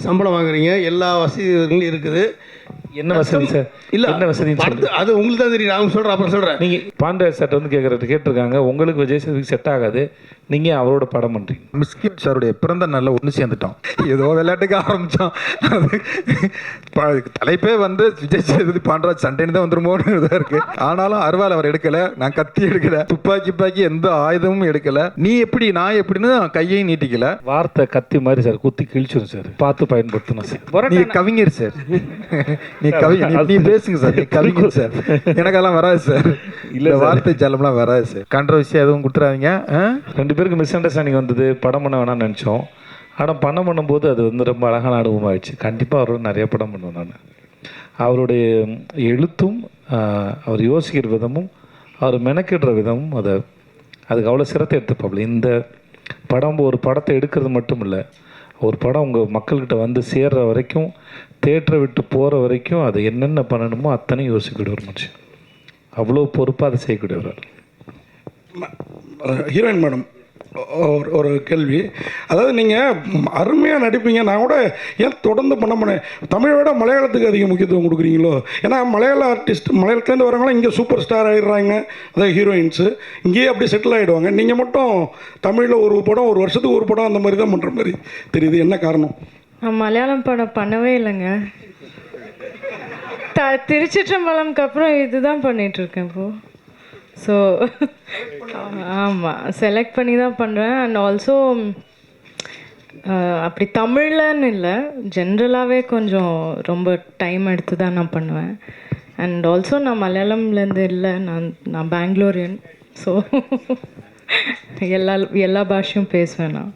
சம்பளம் வாங்குறீங்க, எல்லா வசதிகளும் இருக்குது. என்ன வசதி சார்? இல்லை, என்ன வசதி அது உங்களுக்கு தான் தெரியும். நான் சொல்கிறேன், அப்புறம் சொல்கிறேன். நீங்கள் பாண்டிய சார் வந்து கேட்டிருக்காங்க, உங்களுக்கு விஜய் சேதுக்கு செட் ஆகாது, நீங்கள் அவரோட படம் பண்ணுறீங்க. மிஸ்கின் சாருடைய பிறந்த நாளில் ஒன்று சேர்ந்துட்டோம். ஏதோ விளையாட்டுக்கு ஆரம்பித்தோம். தலைப்பே வந்து விஜய் சேதுபதி பாண்டராஜ் சண்டைன்னு தான் வந்துருமோன்னு தான் இருக்குது. ஆனாலும் அருவாள் அவர் எடுக்கலை, நான் கத்தி எடுக்கலை, துப்பாக்கி எந்த ஆயுதமும் எடுக்கலை. நீ எப்படி நான் எப்படின்னு கையையும் நீட்டிக்கல. வார்த்தை கத்தி மாதிரி சார், குத்தி கிழிச்சிடும் சார், பார்த்து பயன்படுத்தணும் சார். நீ கவிஞர் சார், நீ பேசுங்க சார், நீ கவிஞர் சார். எனக்கெல்லாம் வராது சார், இல்லை வார்த்தை ஜாலம்லாம் வராது சார். கான்ட்ரவர்சியாக எதுவும் கொடுத்துறாதீங்க. 2 பேருக்கு மிஸ் அண்டர்ஸ்டாண்டிங் வந்தது, படம் பண்ண வேணாம்னு நினச்சோம். ஆனால் பண்ணும்போது அது வந்து ரொம்ப அழகான அனுபவமாகிடுச்சு. கண்டிப்பாக அவரோட நிறைய படம் பண்ணுவேன் நான். அவருடைய எழுத்தும் அவர் யோசிக்கிற விதமும் அவர் மெனக்கிடுற விதமும் அதுக்கு அவ்வளோ சிரத்தை எடுத்துப்பாப்புல. இந்த படம் ஒரு படத்தை எடுக்கிறது மட்டும் இல்லை, ஒரு படம் உங்கள் மக்கள்கிட்ட வந்து சேர்ற வரைக்கும், தேட்டரை விட்டு போகிற வரைக்கும் அது என்னென்ன பண்ணணுமோ அத்தனையும் யோசிக்கக்கூடிய ஒரு மனுஷன். அவ்வளோ பொறுப்பாக அதை செய்யக்கூடியவர். ஹீரோயின் மேடம், ஒரு கேள்வி. அதாவது நீங்கள் அருமையாக நடிப்பீங்க, நான் கூட ஏன் தொடர்ந்து பண்ண மாட்டேன், தமிழை விட மலையாளத்துக்கு அதிக முக்கியத்துவம் கொடுக்குறீங்களோ? ஏன்னா மலையாள ஆர்டிஸ்ட், மலையாளத்துலேருந்து வரவங்களாம் இங்கே சூப்பர் ஸ்டார் ஆகிடுறாங்க, அதாவது ஹீரோயின்ஸு இங்கேயே அப்படி செட்டில் ஆகிடுவாங்க. நீங்கள் மட்டும் தமிழில் ஒரு படம், ஒரு வருஷத்துக்கு ஒரு படம் அந்த மாதிரி தான் பண்ணுற மாதிரி தெரியுது. என்ன காரணம்? நான் மலையாளம் படம் பண்ணவே இல்லைங்க. திருச்சிற்றம்பலம்க்கு அப்புறம் இதுதான் பண்ணிகிட்ருக்கேன் இப்போது. ஸோ ஆமாம், செலக்ட் பண்ணி தான் பண்ணுறேன். அண்ட் ஆல்சோ அப்படி தமிழ்லன்னு இல்லை, ஜென்ரலாகவே கொஞ்சம் ரொம்ப டைம் எடுத்து தான் நான் பண்ணுவேன். அண்ட் ஆல்சோ நான் மலையாளம்லேருந்து இல்லை, நான் பெங்களூரியன். ஸோ எல்லா பாஷையும் பேசுவேன் நான்.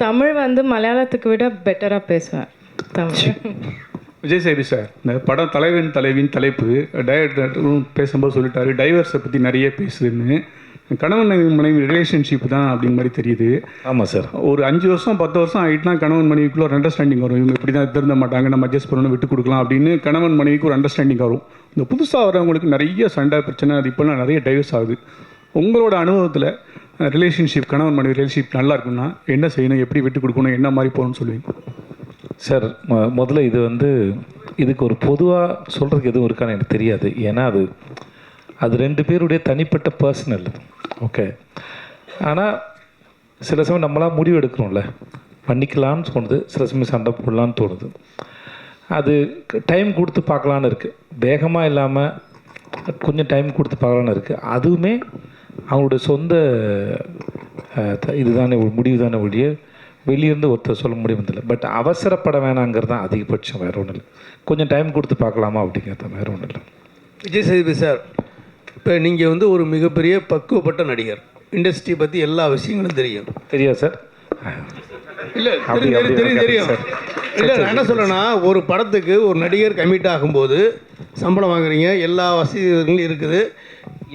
தமிழ் வந்து மலையாளத்துக்கு விட பெட்டராக பேசுவேன் தமிழ். விஜய் சேதுபதி சார், இந்த படம் தலைவின் தலைப்பு டைரக்டரும் பேசும்போது சொல்லிட்டாரு, டைவர்ஸை பற்றி நிறைய பேசுதுன்னு. கணவன் மனைவி ரிலேஷன்ஷிப் தான் அப்படிங்கிற மாதிரி தெரியுது. ஆமாம் சார். ஒரு 5 வருஷம் 10 வருஷம் ஆகிட்டுனா கணவன் மனைவிக்குள்ள ஒரு அண்டர்ஸ்டாண்டிங் வரும். இவங்க இப்படி தான் திருந்த மாட்டாங்க, நம்ம அட்ஜஸ்ட் பண்ணணும், விட்டு கொடுக்கலாம் அப்படின்னு கணவன் மனைவிக்கு ஒரு அண்டர்ஸ்டாண்டிங் வரும். இந்த புதுசாக வரவங்களுக்கு நிறைய சண்டை பிரச்சனை, அது இப்போலாம் நிறைய டைவர்ஸ் ஆகுது. உங்களோட அனுபவத்தில் ரிலேஷன்ஷிப், கணவன் மனைவி ரிலேஷன்ஷிப் நல்லா இருக்குன்னா என்ன செய்யணும், எப்படி விட்டு கொடுக்கணும், என்ன மாதிரி போகணும்னு சொல்லுவீங்க சார்? முதல்ல இதுக்கு ஒரு பொதுவாக சொல்கிறதுக்கு எதுவும் இருக்கான்னு எனக்கு தெரியாது. ஏன்னா அது 2 பேருடைய தனிப்பட்ட பர்சனல். ஓகே, ஆனால் சில சமயம் நம்மளாம் முடிவு எடுக்கிறோம்ல, பண்ணிக்கலான்னு தோணுது, சில சமயம் சண்டை போடலான்னு தோணுது. அது டைம் கொடுத்து பார்க்கலான்னு இருக்குது, வேகமாக இல்லாமல் கொஞ்சம் டைம் கொடுத்து பார்க்கலான்னு இருக்குது. அதுவுமே அவங்களுடைய சொந்த இதுதானே முடிவு தானே ஒழிய வெளியிருந்து ஒருத்தர் சொல்ல முடியுமில்லை. பட் அவசரப்பட வேணாங்கிறது தான் அதிகபட்சம், வேறு ஒன்றும் இல்லை. கொஞ்சம் டைம் கொடுத்து பார்க்கலாமா அப்படிங்கிறது தான், வேறு ஒன்றும் இல்லை. விஜய் சேதுபதி சார், இப்போ நீங்கள் வந்து ஒரு மிகப்பெரிய பக்குவப்பட்ட நடிகர், இண்டஸ்ட்ரி பற்றி எல்லா விஷயங்களும் தெரியும். தெரியா சார்? இல்லை, தெரியும். இல்லை, நான் என்ன சொல்கிறேன்னா, ஒரு படத்துக்கு ஒரு நடிகர் கமிட் ஆகும்போது சம்பளம் வாங்குறீங்க, எல்லா வசதிகளும் இருக்குது.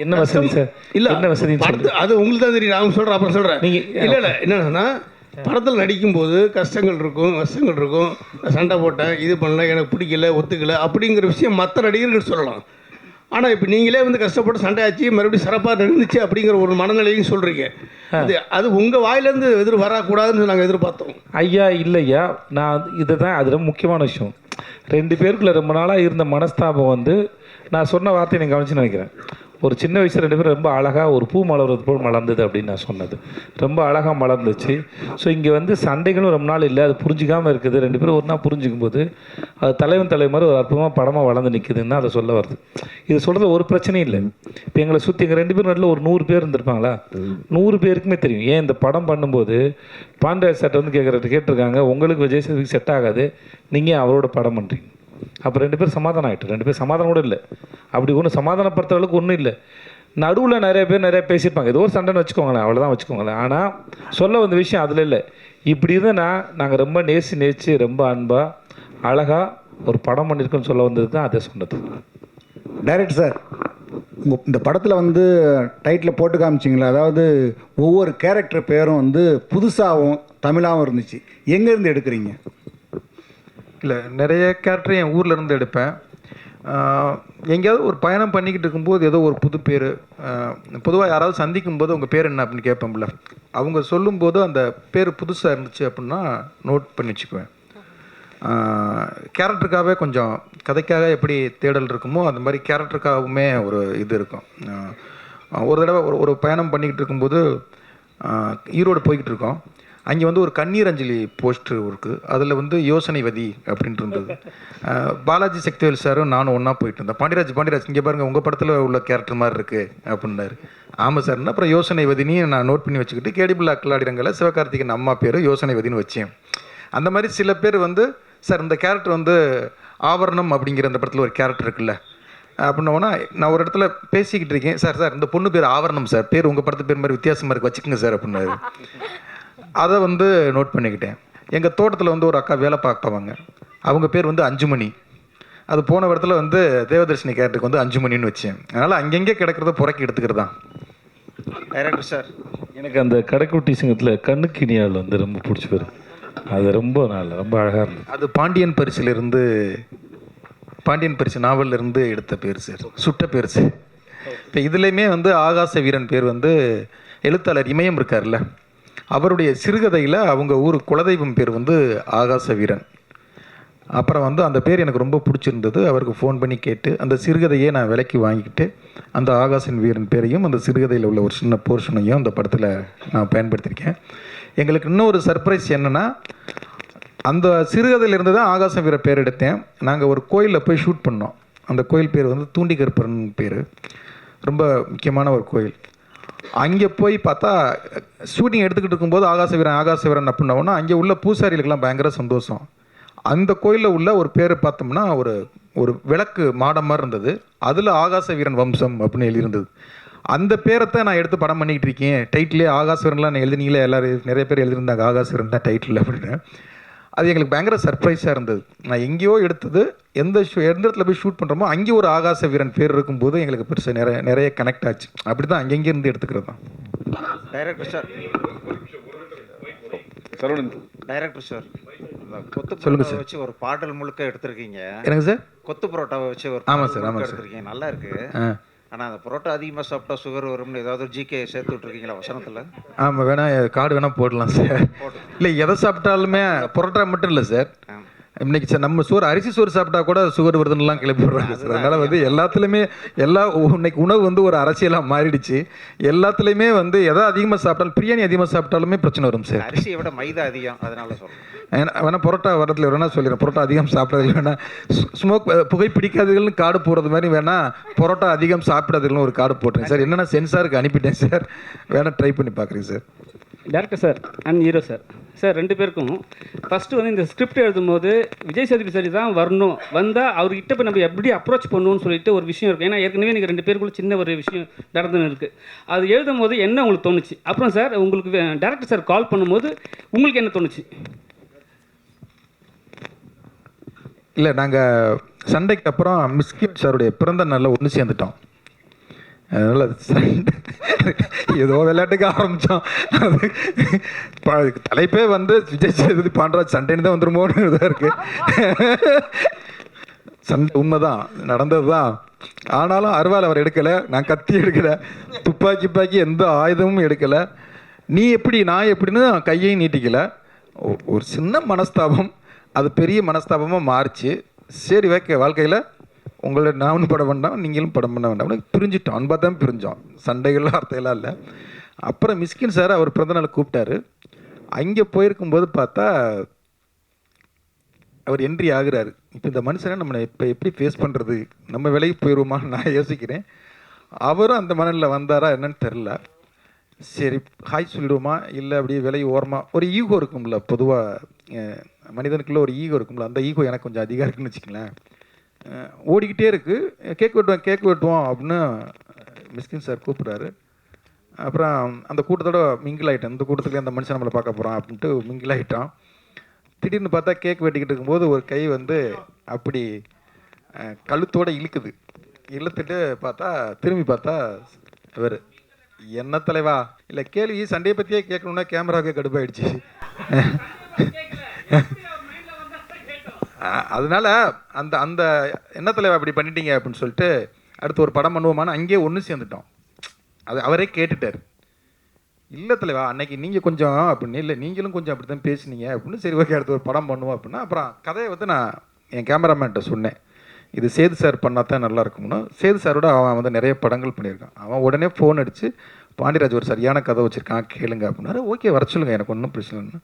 என்ன வசதி சார்? இல்லை, என்ன வசதி? அது உங்களுக்கு தான் தெரியும். நான் சொல்கிறேன், அப்புறம் சொல்கிறேன். நீங்கள் இல்லை என்னன்னா, படத்தில் நடிக்கும்போது கஷ்டங்கள் இருக்கும், நஷ்டங்கள் இருக்கும். சண்டை போட்டேன், இது பண்ணல, எனக்கு பிடிக்கல, ஒத்துக்கலை அப்படிங்கிற விஷயம் மற்ற நடிகர்கள் சொல்லலாம். ஆனால் இப்போ நீங்களே வந்து கஷ்டப்பட்டு சண்டை ஆச்சு, மறுபடியும் சிறப்பாக நடந்துச்சு அப்படிங்கிற ஒரு மனநிலையும் சொல்கிறீங்க. அது உங்கள் வாயிலேருந்து வரக்கூடாதுன்னு நாங்கள் எதிர்பார்த்தோம். ஐயா இல்லையா, நான் இதை தான் அது ரொம்ப முக்கியமான விஷயம். 2 பேருக்குள்ள ரொம்ப நாளாக இருந்த மனஸ்தாபம் வந்து, நான் சொன்ன வார்த்தையை நீங்கள் கவனிச்சு நினைக்கிறேன். ஒரு சின்ன வயசில் 2 பேரும் ரொம்ப அழகாக ஒரு பூ மலர்றது போல் மலர்ந்தது அப்படின்னு நான் சொன்னது ரொம்ப அழகாக மலர்ந்துச்சு. ஸோ இங்கே வந்து சண்டைகளும் ரொம்ப நாள் இல்லை, அது புரிஞ்சிக்காமல் இருக்குது. 2 பேரும் ஒரு நாள் புரிஞ்சிக்கும் போது அது தலைவன் மாதிரி ஒரு அற்புதமாக படமாக வளர்ந்து நிற்குதுன்னு அதை சொல்ல வருது. இது சொல்கிறது ஒரு பிரச்சனையும் இல்லை. இப்போ எங்களை சுற்றி எங்கள் 2 பேரும் நடுவில் ஒரு 100 பேர் இருந்திருப்பாங்களா, 100 பேருக்குமே தெரியும். ஏன் இந்த படம் பண்ணும்போது பாண்டிய சார் வந்து கேட்டிருக்காங்க, உங்களுக்கு விஜய் சேதுக்கு செட் ஆகாது, நீங்கள் அவரோட படம் பண்ணுறீங்க. அப்போ 2 பேர் சமாதானம் ஆகிட்டு. 2 பேர் சமாதானம் கூட இல்லை, அப்படி ஒன்றும் சமாதானப்படுத்துற அளவுக்கு ஒன்றும் இல்லை. நடுவில் நிறைய பேர் நிறைய பேசியிருப்பாங்க, ஏதோ ஒரு சண்டைன்னு வச்சுக்கோங்களேன், அவ்வளோதான் வச்சுக்கோங்களேன். ஆனால் சொல்ல வந்த விஷயம் அதில் இல்லை. இப்படி இருந்தால் நாங்கள் ரொம்ப நேசிச்சு ரொம்ப அன்பாக அழகாக ஒரு படம் பண்ணியிருக்கோன்னு சொல்ல வந்தது தான் அதை சொன்னது. டைரக்டர் சார், இந்த படத்தில் வந்து டைட்டில் போட்டு காமிச்சிங்களா, அதாவது ஒவ்வொரு கேரக்டர் பேரும் வந்து புதுசாகவும் தமிழாகவும் இருந்துச்சு. எங்கேருந்து எடுக்கிறீங்க? இல்லை, நிறைய கேரக்டர் என் ஊரில் இருந்து எடுப்பேன். எங்கேயாவது ஒரு பயணம் பண்ணிக்கிட்டு இருக்கும்போது ஏதோ ஒரு புது பேர், பொதுவாக யாராவது சந்திக்கும் போது உங்கள் பேர் என்ன அப்படின்னு கேட்போம்ல, அவங்க சொல்லும்போது அந்த பேர் புதுசாக இருந்துச்சு அப்படின்னா நோட் பண்ணி வச்சுக்குவேன். கேரக்டருக்காகவே கொஞ்சம் கதைக்காக எப்படி தேடல் இருக்குமோ அந்த மாதிரி கேரக்டருக்காகவுமே ஒரு இது இருக்கும். ஒரு தடவை ஒரு பயணம் பண்ணிக்கிட்டு இருக்கும்போது ஈரோடு போய்கிட்டு இருக்கோம். அங்கே வந்து ஒரு கண்ணீர் அஞ்சலி போஸ்டர் இருக்குது. அதில் வந்து யோசனைவதி அப்படின்ட்டு இருந்தது. பாலாஜி சக்திவேல் சாரும் நானும் ஒன்றா போயிட்டு இருந்தேன். பாண்டியராஜ் இங்கே பாருங்கள் உங்கள் படத்தில் உள்ள கேரக்டர் மாதிரி இருக்குது அப்படின்னாரு. ஆமாம் சார்னா அப்புறம் யோசனைவதினி நான் நோட் பண்ணி வச்சுக்கிட்டு கேடிபிள் அக்கலாடிரங்களில் சிவகார்த்திகேயன் அம்மா பேர் யோசனைவதினு வச்சேன். அந்த மாதிரி சில பேர் வந்து சார் இந்த கேரக்டர் வந்து ஆவரணம் அப்படிங்கிற அந்த படத்தில் ஒரு கேரக்டர் இருக்குல்ல அப்படின்னோன்னா நான் ஒரு இடத்துல பேசிக்கிட்டு இருக்கேன். சார் இந்த பொண்ணு பேர் ஆவரணம் சார், பேர் உங்கள் படத்து பேர் மாதிரி வித்தியாசமாக இருக்குது வச்சுக்கோங்க சார் அப்படின்னாரு. அதை வந்து நோட் பண்ணிக்கிட்டேன். எங்கள் தோட்டத்தில் வந்து ஒரு அக்கா வேலை பார்ப்பவங்க, அவங்க பேர் வந்து அஞ்சுமணி. அது போன இடத்துல வந்து தேவதர்ஷினி கேரக்டருக்கு வந்து அஞ்சுமணின்னு வச்சேன். அதனால் அங்கங்கே கிடக்கிறத புறக்கி எடுத்துக்கிறது தான். டைரக்டர் சார், எனக்கு அந்த கடைக்குட்டி சிங்கத்தில் கண்ணுக்கினியால் வந்து ரொம்ப பிடிச்சி போயிரு. அது ரொம்ப ரொம்ப அழகாக இருந்தது. அது பாண்டியன் பரிசு நாவலிருந்து எடுத்த பேர் சார், சுட்ட பேர் சார். இப்போ இதுலேயுமே வந்து ஆகாச வீரன் பேர் வந்து எழுத்தாளர் இமயம் இருக்கார்ல, அவருடைய சிறுகதையில் அவங்க ஊர் குலதெய்வம் பேர் வந்து ஆகாச வீரன். அப்புறம் வந்து அந்த பேர் எனக்கு ரொம்ப பிடிச்சிருந்தது. அவருக்கு ஃபோன் பண்ணி கேட்டு அந்த சிறுகதையை நான் விலைக்கு வாங்கிக்கிட்டு அந்த ஆகாசன் வீரன் பேரையும் அந்த சிறுகதையில் உள்ள ஒரு சின்ன போர்ஷனையும் அந்த படத்தில் நான் பயன்படுத்தியிருக்கேன். எங்களுக்கு இன்னொரு சர்ப்ரைஸ் என்னென்னா, அந்த சிறுகதையிலிருந்து தான் ஆகாச வீரன் பேர் எடுத்தேன். நாங்கள் ஒரு கோயிலில் போய் ஷூட் பண்ணோம். அந்த கோயில் பேர் வந்து தூண்டிகற்பரன் பேர், ரொம்ப முக்கியமான ஒரு கோயில். அங்கே போய் பார்த்தா ஷூட்டிங் எடுத்துக்கிட்டு இருக்கும்போது ஆகாச வீரன் அப்படின்னோன்னா அங்கே உள்ள பூசாரிகளுக்கெல்லாம் பயங்கர சந்தோஷம். அந்த கோயிலில் உள்ள ஒரு பேர் பார்த்தோம்னா ஒரு விளக்கு மாடம் மாதிரி இருந்தது. அதில் ஆகாச வீரன் வம்சம் அப்படின்னு எழுதியிருந்தது. அந்த பேரத்தை நான் எடுத்து படம் பண்ணிக்கிட்டு இருக்கேன். டைட்டிலே ஆகாச வீரன்லாம் நான் எழுதினீங்களே, எல்லோரும் நிறைய பேர் எழுதியிருந்தாங்க ஆகாச வீரன் தான் டைட்டில் அப்படின்னு. அது எங்களுக்கு பயங்கர சர்ப்ரைஸாக இருந்தது. நான் எங்கேயோ எடுத்தது எந்த இடத்துல போய் ஷூட் பண்ணுறோமோ அங்கே ஒரு ஆகாச வீரன் பேர் இருக்கும்போது எங்களுக்கு பெருசாக நிறைய கனெக்ட் ஆச்சு. அப்படி தான் அங்கங்கே இருந்து எடுத்துக்கிறது தான். டைரக்டர் சார், கொத்து சொல்லுங்கள் சார். வச்சு ஒரு பாடல் முழுக்க எடுத்திருக்கீங்க. எனக்கு சார் கொத்து பரோட்டாவை வச்சு ஒரு ஆமாம் சார் எடுத்திருக்கீங்க, நல்லா இருக்குது. ஆனால் அந்த பரோட்டா அதிகமாக சாப்பிட்டா சுகர் வரும்னு ஏதாவது ஜிகே சேர்த்து விட்ருக்கீங்களா வசனத்தில்? ஆமாம், கார்டு வேணால் போடலாம் சார். இல்லை, எதை சாப்பிட்டாலுமே பரோட்டா மட்டும் இல்லை சார். இன்னைக்கு சார் நம்ம அரிசி சோறு சாப்பிட்டா கூட சுகர் வருதுன்னுலாம் கிளப்பி விடுறாங்க சார். அதனால் வந்து எல்லாத்துலேயுமே இன்னைக்கு உணவு வந்து ஒரு அரசியலாக மாறிடுச்சு. எல்லாத்துலேயுமே வந்து எதை அதிகமாக சாப்பிட்டாலும், பிரியாணி அதிகமாக சாப்பிட்டாலுமே பிரச்சனை வரும் சார். அரிசியை விட மைதா அதிகம், அதனால சொல்கிறேன். வேணா பரோட்டா வரதுல வேணா சொல்லிடுறேன். பரோட்டா அதிகம் சாப்பிட்றதுல வேணா புகை பிடிக்காதவர்கள்னு கார்டு போடுறது மாதிரி வேணா பரோட்டா அதிகம் சாப்பிடாதவர்களும் ஒரு கார்டு போட்டுருங்க சார். என்னென்னா சென்சாருக்கு அனுப்பிட்டேன் சார், வேணா ட்ரை பண்ணி பார்க்குறேன் sir. Director sir and hero sir, sir ரெண்டு பேருக்கும் ஃபஸ்ட்டு வந்து இந்த ஸ்கிரிப்ட் எழுதும்போது விஜய் சேதுபதி சார் தான் வரணும், வந்தால் அவர்கிட்ட போய் நம்ம எப்படி அப்ரோச் பண்ணுவோம்னு சொல்லிட்டு ஒரு விஷயம் இருக்குது. ஏன்னா ஏற்கனவே நீங்கள் ரெண்டு பேருக்குள்ள சின்ன ஒரு விஷயம் நடந்துன்னு இருக்குது. அது எழுதும் போது என்ன உங்களுக்கு தோணுச்சு? அப்புறம் சார் உங்களுக்கு டேரக்டர் சார் கால் பண்ணும்போது உங்களுக்கு என்ன தோணுச்சு? இல்லை, நாங்கள் சண்டைக்கு அப்புறம் மிஸ்கின் சாருடைய பிறந்த நாளில் ஒன்று சேர்ந்துட்டோம். அதனால் சண்டை ஏதோ விளையாட்டுக்கு ஆரம்பித்தோம். அது தலைப்பே வந்து விஜய் சேதுபதி பாண்டராஜ் சண்டைன்னு தான் வந்துருமோன்னு இதாக இருக்குது. சண்டை உண்மைதான், நடந்தது தான். ஆனாலும் அருவாள் அவர் எடுக்கலை, நான் கத்தி எடுக்கலை, துப்பாக்கி எந்த ஆயுதமும் எடுக்கலை. நீ எப்படி நான் எப்படின்னு கையையும் நீட்டிக்கலை. ஒரு சின்ன மனஸ்தாபம், அது பெரிய மனஸ்தாபமாக மாறிச்சு. சரி, வைக்க வாழ்க்கையில் உங்களை நான் படம் வேண்டாம், நீங்களும் படம் பண்ண வேண்டாம், பிரிஞ்சிட்டோம். அன்பாக தான் பிரிஞ்சோம், சண்டைகள் வார்த்தையெல்லாம் இல்லை. அப்புறம் மிஸ்கின் சார் அவர் பிறந்தநாள் கூப்பிட்டாரு. அங்கே போயிருக்கும்போது பார்த்தா அவர் என்ட்ரி ஆகுறாரு. இப்போ இந்த மனுஷனை நம்ம இப்போ எப்படி ஃபேஸ் பண்ணுறது, நம்ம விலைக்கு போயிடுவோமான்னு நான் யோசிக்கிறேன். அவரும் அந்த மனநிலை வந்தாரா என்னன்னு தெரில. சரி, ஹாய் சொல்லிடுவோமா, இல்லை அப்படியே விலை ஓரமாக ஒரு ஈகோ இருக்கும்ல, பொதுவாக மனிதனுக்குள்ளே ஒரு ஈகோ இருக்கும்ல, அந்த ஈகோ எனக்கு கொஞ்சம் அதிகம் இருக்குன்னு வச்சுக்கங்களேன். ஓடிக்கிட்டே இருக்குது, கேக் வெட்டுவோம் அப்படின்னு மிஸ்கின் சார் கூப்பிட்றாரு. அப்புறம் அந்த கூட்டத்தோட மிங்கிள் ஆகிட்டேன். இந்த கூட்டத்துலேயே அந்த மனுஷன் நம்மளை பார்க்க போகிறான் அப்படின்ட்டு மிங்கிள் ஆகிட்டான். திடீர்னு பார்த்தா கேக் வெட்டிக்கிட்டு இருக்கும்போது ஒரு கை வந்து அப்படி கழுத்தோடு இழுக்குது. இழுத்துட்டு பார்த்தா திரும்பி பார்த்தா இவர், என்ன தலைவா, இல்லை கேள்வி சண்டையை பற்றியே கேட்கணுன்னா கேமராவுக்கே கடுப்பாயிடுச்சு. அதனால அந்த என்ன தலைவா அப்படி பண்ணிட்டீங்க அப்படின்னு சொல்லிட்டு அடுத்து ஒரு படம் பண்ணுவோமான்னு அங்கேயே ஒன்று சேர்ந்துட்டோம். அது அவரே கேட்டுட்டார். இல்லை தலைவா, அன்னைக்கு நீங்கள் கொஞ்சம் அப்படின்னு இல்லை, நீங்களும் கொஞ்சம் அப்படி தான் பேசுனீங்க அப்படின்னு. சரி ஓகே, அடுத்து ஒரு படம் பண்ணுவோம் அப்படின்னா, அப்புறம் கதையை வந்து நான் என் கேமராமேன்ட்ட சொன்னேன், இது சேது சார் பண்ணால் தான் நல்லா இருக்கும்னா. சேது சாரோட அவன் வந்து நிறைய படங்கள் பண்ணியிருக்கான். அவன் உடனே ஃபோன் அடித்து, பாண்டியராஜ் ஒரு சரியான கதை வச்சுருக்கான் கேளுங்க அப்படின்னாரு. ஓகே வர சொல்லுங்கள், எனக்கு ஒன்றும் பிரச்சனை இல்லை.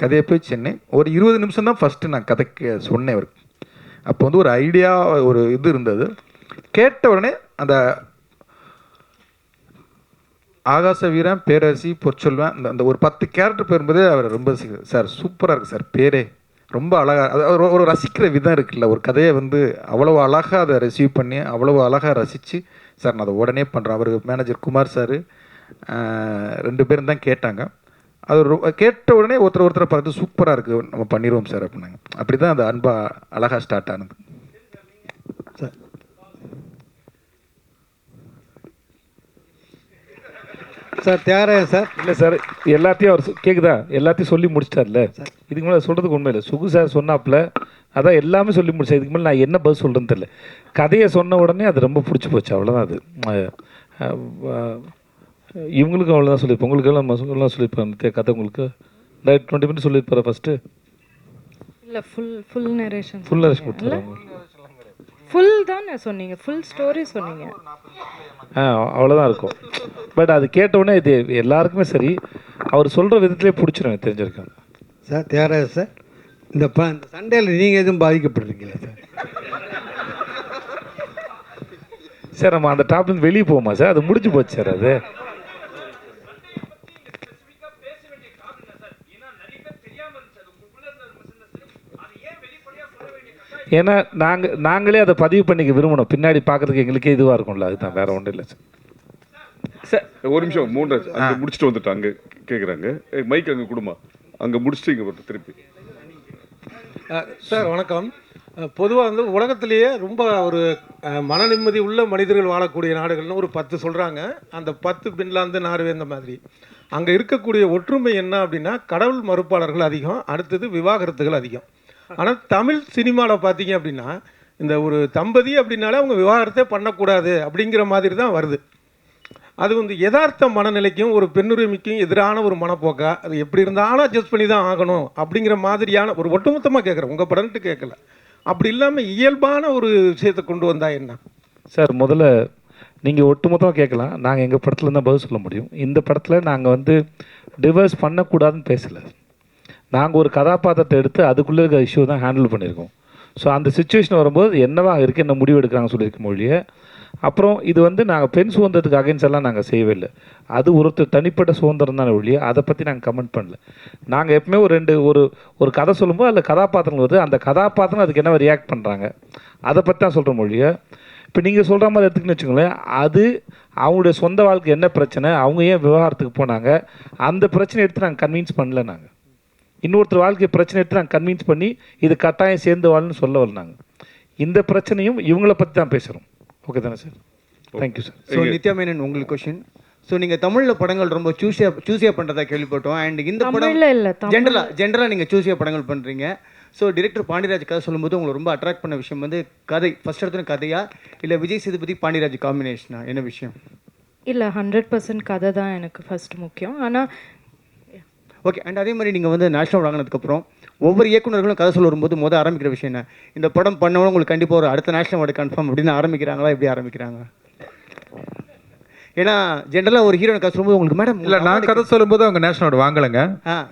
கதையை போய் சென்னேன். ஒரு 20 நிமிஷம் தான் ஃபஸ்ட்டு நான் கதைக்கு சொன்னேன் அவருக்கு. அப்போ வந்து ஒரு ஐடியா, ஒரு இது இருந்தது. கேட்ட உடனே அந்த ஆகாச வீரன், பேரரசி, பொற்சொல்வன், அந்த ஒரு 10 கேரக்டர் பேரும்போதே அவர் ரொம்ப சார் சூப்பராக இருக்குது சார், பேரே ரொம்ப அழகாக, அது ஒரு ரசிக்கிற விதம் இருக்குல்ல, ஒரு கதையை வந்து அவ்வளோ அழகாக அதை ரிசீவ் பண்ணி அவ்வளோ அழகாக ரசித்து, சார் நான் அதை உடனே பண்ணுறேன். அவர் மேனேஜர் குமார் சார் 2 பேரும் தான் கேட்டாங்க. அது கேட்ட உடனே ஒருத்தரை பார்த்து சூப்பராக இருக்குது, நம்ம பண்ணிடுவோம் சார் அப்படின்னாங்க. அப்படி தான் அந்த அன்பா அழகாக ஸ்டார்ட் ஆனது சார். Sir Thiagarajan sir. இல்லை சார், எல்லாத்தையும் அவர் கேட்குதா, எல்லாத்தையும் சொல்லி முடிச்சிட்டார்ல. இதுக்கு மேலே சொல்கிறதுக்கு உண்மை இல்லை. சுகு சார் சொன்னாப்புல அதான் எல்லாமே சொல்லி முடிச்சா. இதுக்கு மேலே நான் என்ன பதில் சொல்கிறேன்னு தெரியல. கதையை சொன்ன உடனே அது ரொம்ப பிடிச்சி போச்சு, அவ்வளோதான். அது இவங்களுக்கும் அவ்வளோதான் சொல்லியிருப்பேன். உங்களுக்கு எல்லாம் சொல்லியிருப்பேன் கதை. உங்களுக்கு 20 மினிட்ஸ் சொல்லியிருப்பாரு ஃபஸ்ட்டு. இல்லை ஃபுல் நரேஷன் கொடுத்துருவாங்க. ஃபுல் தானே சொன்னீங்க, ஃபுல் ஸ்டோரி சொன்னீங்க. அவ்வளோதான் இருக்கும். பட் அது கேட்டவுடனே இது எல்லாருக்குமே சரி, அவர் சொல்கிற விதத்துலேயே பிடிச்சிடும், எனக்கு தெரிஞ்சிருக்கேன். சார் தியாகராஜன் சார், இந்த சண்டையில் நீங்கள் எதுவும் பாதிக்கப்பட்டிருக்கீங்களா சார்? சார் நம்ம அந்த டாப்லேருந்து வெளியே போவோமா சார்? அது முடிஞ்சு போச்சு சார். அது ஏன்னா நாங்களே அதை பதிவு பண்ணிக்க விரும்பணும், பின்னாடி பார்க்குறதுக்கு எங்களுக்கே இதுவாக இருக்கும்ல, அதுதான், வேறு ஒன்றும் இல்லை சார். சார் ஒரு நிமிஷம், 3 அங்கே முடிச்சுட்டு வந்துட்டு அங்கே கேட்குறாங்க. மைக் அங்கே கொடுமா, அங்கே முடிச்சுட்டு இங்கே போட்டு திருப்பி. சார் வணக்கம். பொதுவாக வந்து உலகத்திலேயே ரொம்ப ஒரு மன நிம்மதி உள்ள மனிதர்கள் வாழக்கூடிய நாடுகள்னு ஒரு 10 சொல்கிறாங்க. அந்த 10 பின்லாந்து, நார்வே இந்த மாதிரி. அங்கே இருக்கக்கூடிய ஒற்றுமை என்ன அப்படின்னா, கடவுள் மறுப்பாளர்கள் அதிகம், அடுத்தது விவாகரத்துகள் அதிகம். ஆனால் தமிழ் சினிமாவில் பார்த்தீங்க அப்படின்னா, இந்த ஒரு தம்பதி அப்படின்னாலே அவங்க விவாகரத்தே பண்ணக்கூடாது அப்படிங்கிற மாதிரி தான் வருது. அது வந்து யதார்த்த மனநிலைக்கும் ஒரு பெண்ணுரிமைக்கும் எதிரான ஒரு மனப்போக்கா, அது எப்படி இருந்தாலும் அட்ஜஸ்ட் பண்ணி தான் ஆகணும் அப்படிங்கிற மாதிரியான ஒரு ஒட்டுமொத்தமாக கேட்குறேன், உங்கள் படம்ட்டு கேட்கல. அப்படி இல்லாமல் இயல்பான ஒரு விஷயத்தை கொண்டு வந்தால் என்ன சார்? முதல்ல நீங்கள் ஒட்டுமொத்தமாக கேட்கலாம், நாங்கள் எங்கள் படத்தில் தான் பதில் சொல்ல முடியும். இந்த படத்தில் நாங்கள் வந்து டிவர்ஸ் பண்ணக்கூடாதுன்னு பேசலை. நாங்கள் ஒரு கதாபாத்திரத்தை எடுத்து அதுக்குள்ளே இருக்க இஷ்யூ தான் ஹேண்டில் பண்ணியிருக்கோம். ஸோ அந்த சுச்சுவேஷன் வரும்போது என்னவா இருக்குது, என்ன முடிவு எடுக்கிறாங்க சொல்லியிருக்க மொழியை. அப்புறம் இது வந்து நாங்கள் பெண் சுதந்திரத்துக்கு அகைன்ஸ் எல்லாம் நாங்கள் செய்யவே இல்லை. அது ஒருத்தர் தனிப்பட்ட சுதந்திரம் தானே ஒழிய அதை பற்றி நாங்கள் கமெண்ட் பண்ணல. நாங்கள் எப்பவுமே ஒரு கதை சொல்லும்போது அதில் கதாபாத்திரங்கள் வருது, அந்த கதாபாத்திரம் அதுக்கு என்ன ரியாக்ட் பண்ணுறாங்க அதை பற்றி தான் சொல்கிற மொழியை. இப்போ நீங்கள் சொல்கிற மாதிரி எடுத்துக்கின்னு வச்சுக்கோங்களேன், அது அவங்களுடைய சொந்த வாழ்க்கை என்ன பிரச்சனை, அவங்க ஏன் விவகாரத்துக்கு போனாங்க, அந்த பிரச்சனை எடுத்து நாங்கள் கன்வின்ஸ் பண்ணல. நாங்கள் இன்னொருத்தர் வாழ்க்கை பிரச்சனை எடுத்து நாங்கள் கன்வின்ஸ் பண்ணி இது கட்டாயம் சேர்ந்து வாழணும்னு சொல்ல வரலாங்க. இந்த பிரச்சனையும் இவங்களை பற்றி தான் பேசுகிறோம். ஓகே தானே sir? Thank you sir. So Nithya Menon, உங்களுக்கு கொஷின். ஸோ நீங்கள் தமிழில் படங்கள் ரொம்ப சூஸியாக பண்ணுறதா கேள்விப்பட்டோம். அண்ட் இந்த படம் ஜென்ரலாக நீங்கள் சூஸியாக படங்கள் பண்ணுறீங்க. ஸோ டிரெக்டர் பாண்டியராஜ் கதை சொல்லும்போது உங்களை ரொம்ப அட்ராக்ட் பண்ண விஷயம் வந்து கதை, ஃபஸ்ட் எடுத்துன கதையா இல்லை விஜய் சேதுபதி பாண்டியராஜ் காம்பினேஷனா, என்ன விஷயம்? இல்லை 100% கதை தான் எனக்கு ஃபஸ்ட் முக்கியம். ஆனால் ஓகே. அண்ட் அதே மாதிரி நீங்கள் வந்து நேஷனல் வாங்கினதுக்கப்புறம் ஒவ்வொரு இயக்குநர்களும் கதை சொல்ல வரும்போது ஆரம்பிக்கிற விஷயம் என்ன, இந்த படம் பண்ணவங்க உங்களுக்கு கண்டிப்பாக ஒரு அடுத்த நேஷனல் அவார்டு கன்ஃபார்ம் அப்படின்னு ஆரம்பிக்கிறாங்களா, எப்படி ஆரம்பிக்கிறாங்க? ஏன்னா ஜென்ரலாக ஒரு ஹீரோனை கதை சொல்லும்போது உங்களுக்கு மேடம் இல்லை, நான் கதை சொல்லும்போது அவங்க நேஷனல் அவார்டு வாங்கலைங்க,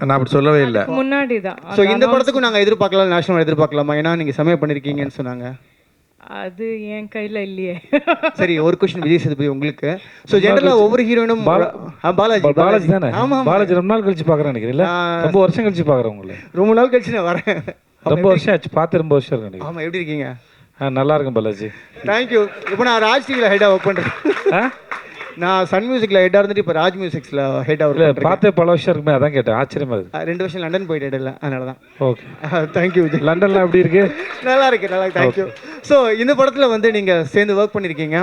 நான் அப்படி சொல்லவே இல்லை. முன்னாடி தான். ஸோ இந்த படத்துக்கும் நாங்கள் எதிர்பார்க்கலாம், நேஷனல் அவார்டு எதிர்பார்க்கலாமா? ஏன்னா நீங்கள் சமயம் பண்ணியிருக்கீங்கன்னு சொன்னாங்க. அது என் கையில் இல்லையே. சரி, ஒரு கொஸ்டின் விஜய் சேதுபதி உங்களுக்கு. ஸோ ஜென்ரலாக ஒவ்வொரு ஹீரோயினும் பாலாஜி தானே? ஆமாம், பாலாஜி ரொம்ப நாள் கழிச்சு பார்க்குறேன் நினைக்கிறேன். ரொம்ப வருஷம் கழிச்சு பார்க்குறேன் உங்களை. ரொம்ப நாள் கழிச்சு நான் வரேன். ரொம்ப வருஷம் ஆச்சு, பார்த்து ரொம்ப வருஷம் இருக்கு. ஆமாம், எப்படி இருக்கீங்க? நல்லா இருக்கும் பாலாஜி. தேங்க்யூ. இப்போ நான் ராஜ் டிவியில் ஹெட்டாக ஒர்க் பண்ணுறேன். நான் சன் மியூசிக்கில் ஹெட்டாக இருந்துட்டு இப்போ ராஜ் மியூசிக்ஸில் ஹெட்டாக ஒர்க் பண்ணுறேன். பார்த்தே பல வருஷம் இருக்குமே, அதான் கேட்டேன், ஆச்சரியமா இருக்குது. 2 வருஷம் லண்டன் போயிட்டு இடல, அதனால தான். Okay, thank you. லண்டன்லாம் எப்படி இருக்கு? நல்லா இருக்கு, நல்லா இருக்கு. தேங்க்யூ. ஸோ இந்த படத்தில் வந்து நீங்கள் சேர்ந்து ஒர்க் பண்ணியிருக்கீங்க.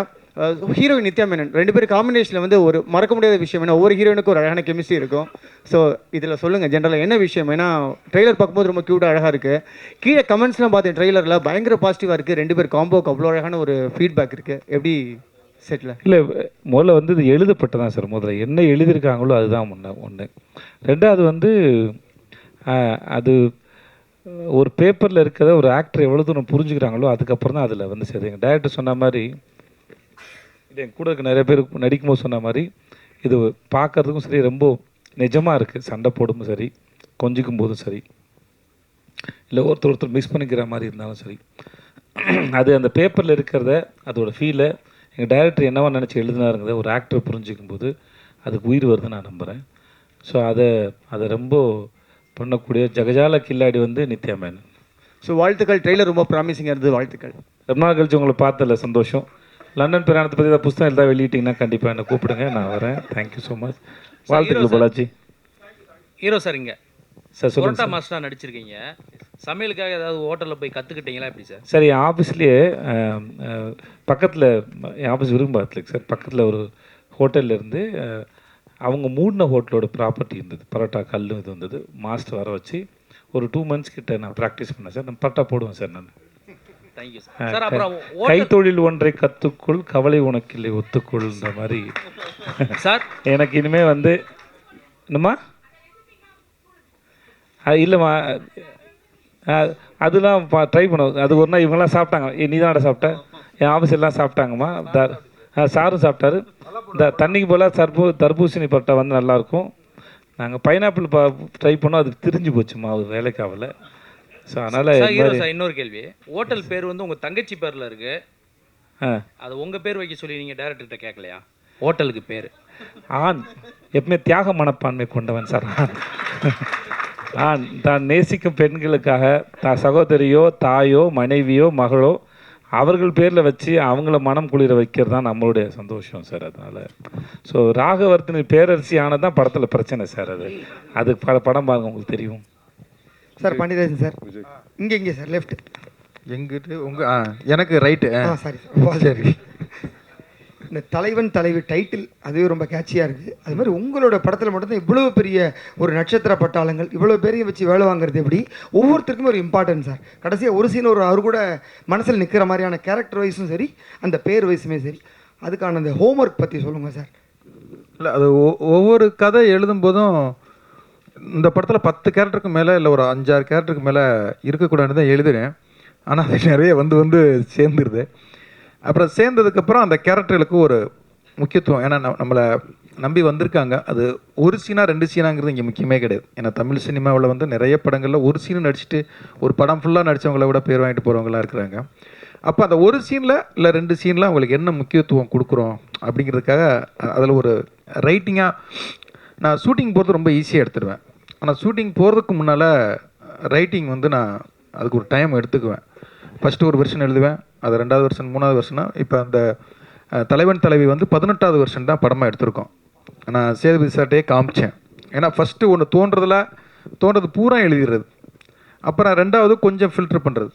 ஹீரோயின் நித்யா மேனன், 2 பேரும் காம்பினேஷனில் வந்து ஒரு மறக்க முடியாத விஷயம். ஏன்னா ஒவ்வொரு ஹீரோயினுக்கும் ஒரு அழகான கெமிஸ்ட்ரி இருக்கும். ஸோ இதில் சொல்லுங்கள் ஜென்ரலாக என்ன விஷயம்? ஏன்னா ட்ரெய்லர் பார்க்கும்போது ரொம்ப க்யூட்டாக அழகாக இருக்குது. கீழே கமெண்ட்ஸ்லாம் பார்த்தேன், ட்ரெய்லரில் பயங்கர பாசிட்டிவாக இருக்குது. 2 பேர் காம்போக்கு அவ்வளோ அழகான ஒரு ஃபீட்பேக் இருக்குது. எப்படி செட்டில்? இல்லை, முதல்ல வந்து இது எழுதப்பட்டதான் சார். முதல்ல என்ன எழுதியிருக்காங்களோ அதுதான் ஒன்று. ரெண்டாவது வந்து அது ஒரு பேப்பரில் இருக்கிறத ஒரு ஆக்டர் எவ்வளோ தூரம் புரிஞ்சுக்கிறாங்களோ அதுக்கப்புறம் தான் அதில் வந்து சரி. எங்கள் டைரக்டர் சொன்ன மாதிரி, இது என் கூட இருக்க நிறைய பேர் நடிக்கும்போது சொன்ன மாதிரி, இது பார்க்குறதுக்கும் சரி ரொம்ப நிஜமாக இருக்குது. சண்டை போடும்போது சரி, கொஞ்சிக்கும் போதும் சரி, இல்லை ஒருத்தர் மிஸ் பண்ணிக்கிற மாதிரி இருந்தாலும் சரி, அது அந்த பேப்பரில் இருக்கிறத அதோட ஃபீலை எங்கள் டைரக்டர் என்னவா நினச்சி எழுதினாருங்கிறத ஒரு ஆக்டர் புரிஞ்சிக்கும் போது அதுக்கு உயிர் வருதுன்னு நான் நம்புகிறேன். ஸோ அதை ரொம்ப பண்ணக்கூடிய ஜகஜால கில்லாடி வந்து நித்யா மேனன். ஸோ வாழ்த்துக்கள். ட்ரெய்லர் ரொம்ப ப்ராமிசிங்காக இருந்தது. வாழ்த்துக்கள். ரொம்ப நாள் கழிச்சு உங்களை பார்த்ததில்ல, சந்தோஷம். லண்டன் பிரயாணத்தை பற்றி ஏதாவது புத்தகம் எழுதா வெளியிட்டிங்கன்னா கண்டிப்பாக என்னை கூப்பிடுங்க, நான் வரேன். Thank you so much. வாழ்த்துக்கள் பாலாஜி. ஹீரோ சார், இங்கே சார் சொல்லுங்கள். பரோட்டா மாஸ்டராக நடிச்சிருக்கீங்க. சமையலுக்காக ஏதாவது ஹோட்டலில் போய் கற்றுக்கிட்டீங்களா எப்படி சார்? சார், என் ஆஃபீஸ்லேயே பக்கத்தில், என் ஆஃபீஸ் விரும்பாத்துலைங்க சார், பக்கத்தில் ஒரு ஹோட்டலில் இருந்து அவங்க மூடின ஹோட்டலோட ப்ராப்பர்ட்டி இருந்தது. பரோட்டா கல் இது வந்தது. மாஸ்டர் வர வச்சு ஒரு 2 months கிட்ட நான் ப்ராக்டிஸ் பண்ணேன் சார். நான் பரோட்டா போடுவேன் சார். நான் தேங்க்யூ சார். சார் அப்புறம் கைத்தொழில் ஒன்றை கற்றுக்குள், கவலை உனக்கில்லை ஒத்துக்கொள்ன்ற மாதிரி சார். எனக்கு இனிமேல் வந்து என்னம்மா இல்லைம்மா அதெல்லாம் ட்ரை பண்ணுவோம். அது ஒரு நாள் இவங்கெல்லாம் சாப்பிட்டாங்க. நீ தான் சாப்பிட்ட, என் ஆஃபீஸ் எல்லாம் சாப்பிட்டாங்கம்மா. சாரும் சாப்பிட்டாரு. இந்த தண்ணிக்கு போல் தர்பூசணி பரோட்டா வந்து நல்லாயிருக்கும். நாங்கள் பைனாப்பிள் ட்ரை பண்ணோம், அது திரிஞ்சு போச்சுமா, அது வேலைக்கு ஆகலை. ஸோ அதனால் இன்னொரு கேள்வி, ஹோட்டல் பேர் வந்து உங்கள் தங்கச்சி பேரில் இருக்குது, அது உங்கள் பேர் வைக்க சொல்லி நீங்கள் டேரக்டர்கிட்ட கேட்கலையா? ஹோட்டலுக்கு பேர் ஆண் எப்பவுமே தியாக மனப்பான்மை கொண்டவன் சார். தான் நேசிக்கும் பெண்களுக்காக சகோதரியோ தாயோ மனைவியோ மகளோ அவர்கள் பேரில் வச்சு அவங்கள மனம் குளிர வைக்கிறது தான் நம்மளுடைய சந்தோஷம் சார். அதனால் ஸோ ராகவர்த்தினி பேரரசி ஆனதான் படத்தில் பிரச்சனை சார். அது படம் பாருங்க, உங்களுக்கு தெரியும் சார். பாண்டியராஜன் சார், இங்கே சார் லெஃப்ட். எங்கிட்ட உங்கள் எனக்கு ரைட்டு. சாரி சரி. இந்த தலைவன் தலைவி டைட்டில் அதுவே ரொம்ப கேட்சியாக இருக்குது. அது மாதிரி உங்களோட படத்தில் மட்டும்தான் இவ்வளோ பெரிய ஒரு நட்சத்திர பட்டாளங்கள் இவ்வளோ பேரையும் வச்சு வேலை வாங்குறது எப்படி? ஒவ்வொருத்தருக்குமே ஒரு இம்பார்ட்டன்ஸ் சார். கடைசியாக ஒரு சீன் அவர் கூட மனசில் நிற்கிற மாதிரியான கேரக்டர் வைஸும் சரி, அந்த பேர் வைஸுமே சரி, அதுக்கான அந்த ஹோம்ஒர்க் பற்றி சொல்லுங்கள் சார். இல்லை, அது ஒவ்வொரு கதை எழுதும்போதும் இந்த படத்தில் 10 கேரக்டருக்கு மேலே இல்லை ஒரு 5-6 கேரக்டருக்கு மேலே இருக்கக்கூடாதுன்னு தான் எழுதுகிறேன். ஆனால் அது நிறைய வந்து சேர்ந்துருது. அப்புறம் சேர்ந்ததுக்கப்புறம் அந்த கேரக்டர்களுக்கு ஒரு முக்கியத்துவம், ஏன்னா நம்மளை நம்பி வந்திருக்காங்க. அது ஒரு சீனா 2 சீனாங்கிறது இங்கே முக்கியமே கிடையாது. ஏன்னா தமிழ் சினிமாவில் வந்து நிறைய படங்களில் ஒரு சீனு நடிச்சுட்டு ஒரு படம் ஃபுல்லாக நடித்தவங்கள விட பேர் வாங்கிட்டு போகிறவங்களாம் இருக்கிறாங்க. அப்போ அந்த ஒரு சீனில் இல்லை 2 சீனில் அவங்களுக்கு என்ன முக்கியத்துவம் கொடுக்குறோம் அப்படிங்கிறதுக்காக அதில் ஒரு ரைட்டிங்காக நான் ஷூட்டிங் போகிறது ரொம்ப ஈஸியாக எடுத்துடுவேன். ஆனால் ஷூட்டிங் போகிறதுக்கு முன்னால் ரைட்டிங் வந்து நான் அதுக்கு ஒரு டைம் எடுத்துக்குவேன். ஃபஸ்ட்டு ஒரு வெர்ஷன் எழுதுவேன், அது 2வது வெர்ஷன் 3வது வெர்ஷனா. இப்போ அந்த தலைவன் தலைவி வந்து 18வது வெர்ஷன் தான் படமாக எடுத்திருக்கோம். நான் சேதுபதி சார்ட்டே காமிச்சேன். ஏன்னா ஃபஸ்ட்டு ஒன்று தோன்றது பூரா எழுதிடுறது, அப்புறம் 2வது கொஞ்சம் ஃபில்ட்ரு பண்ணுறது,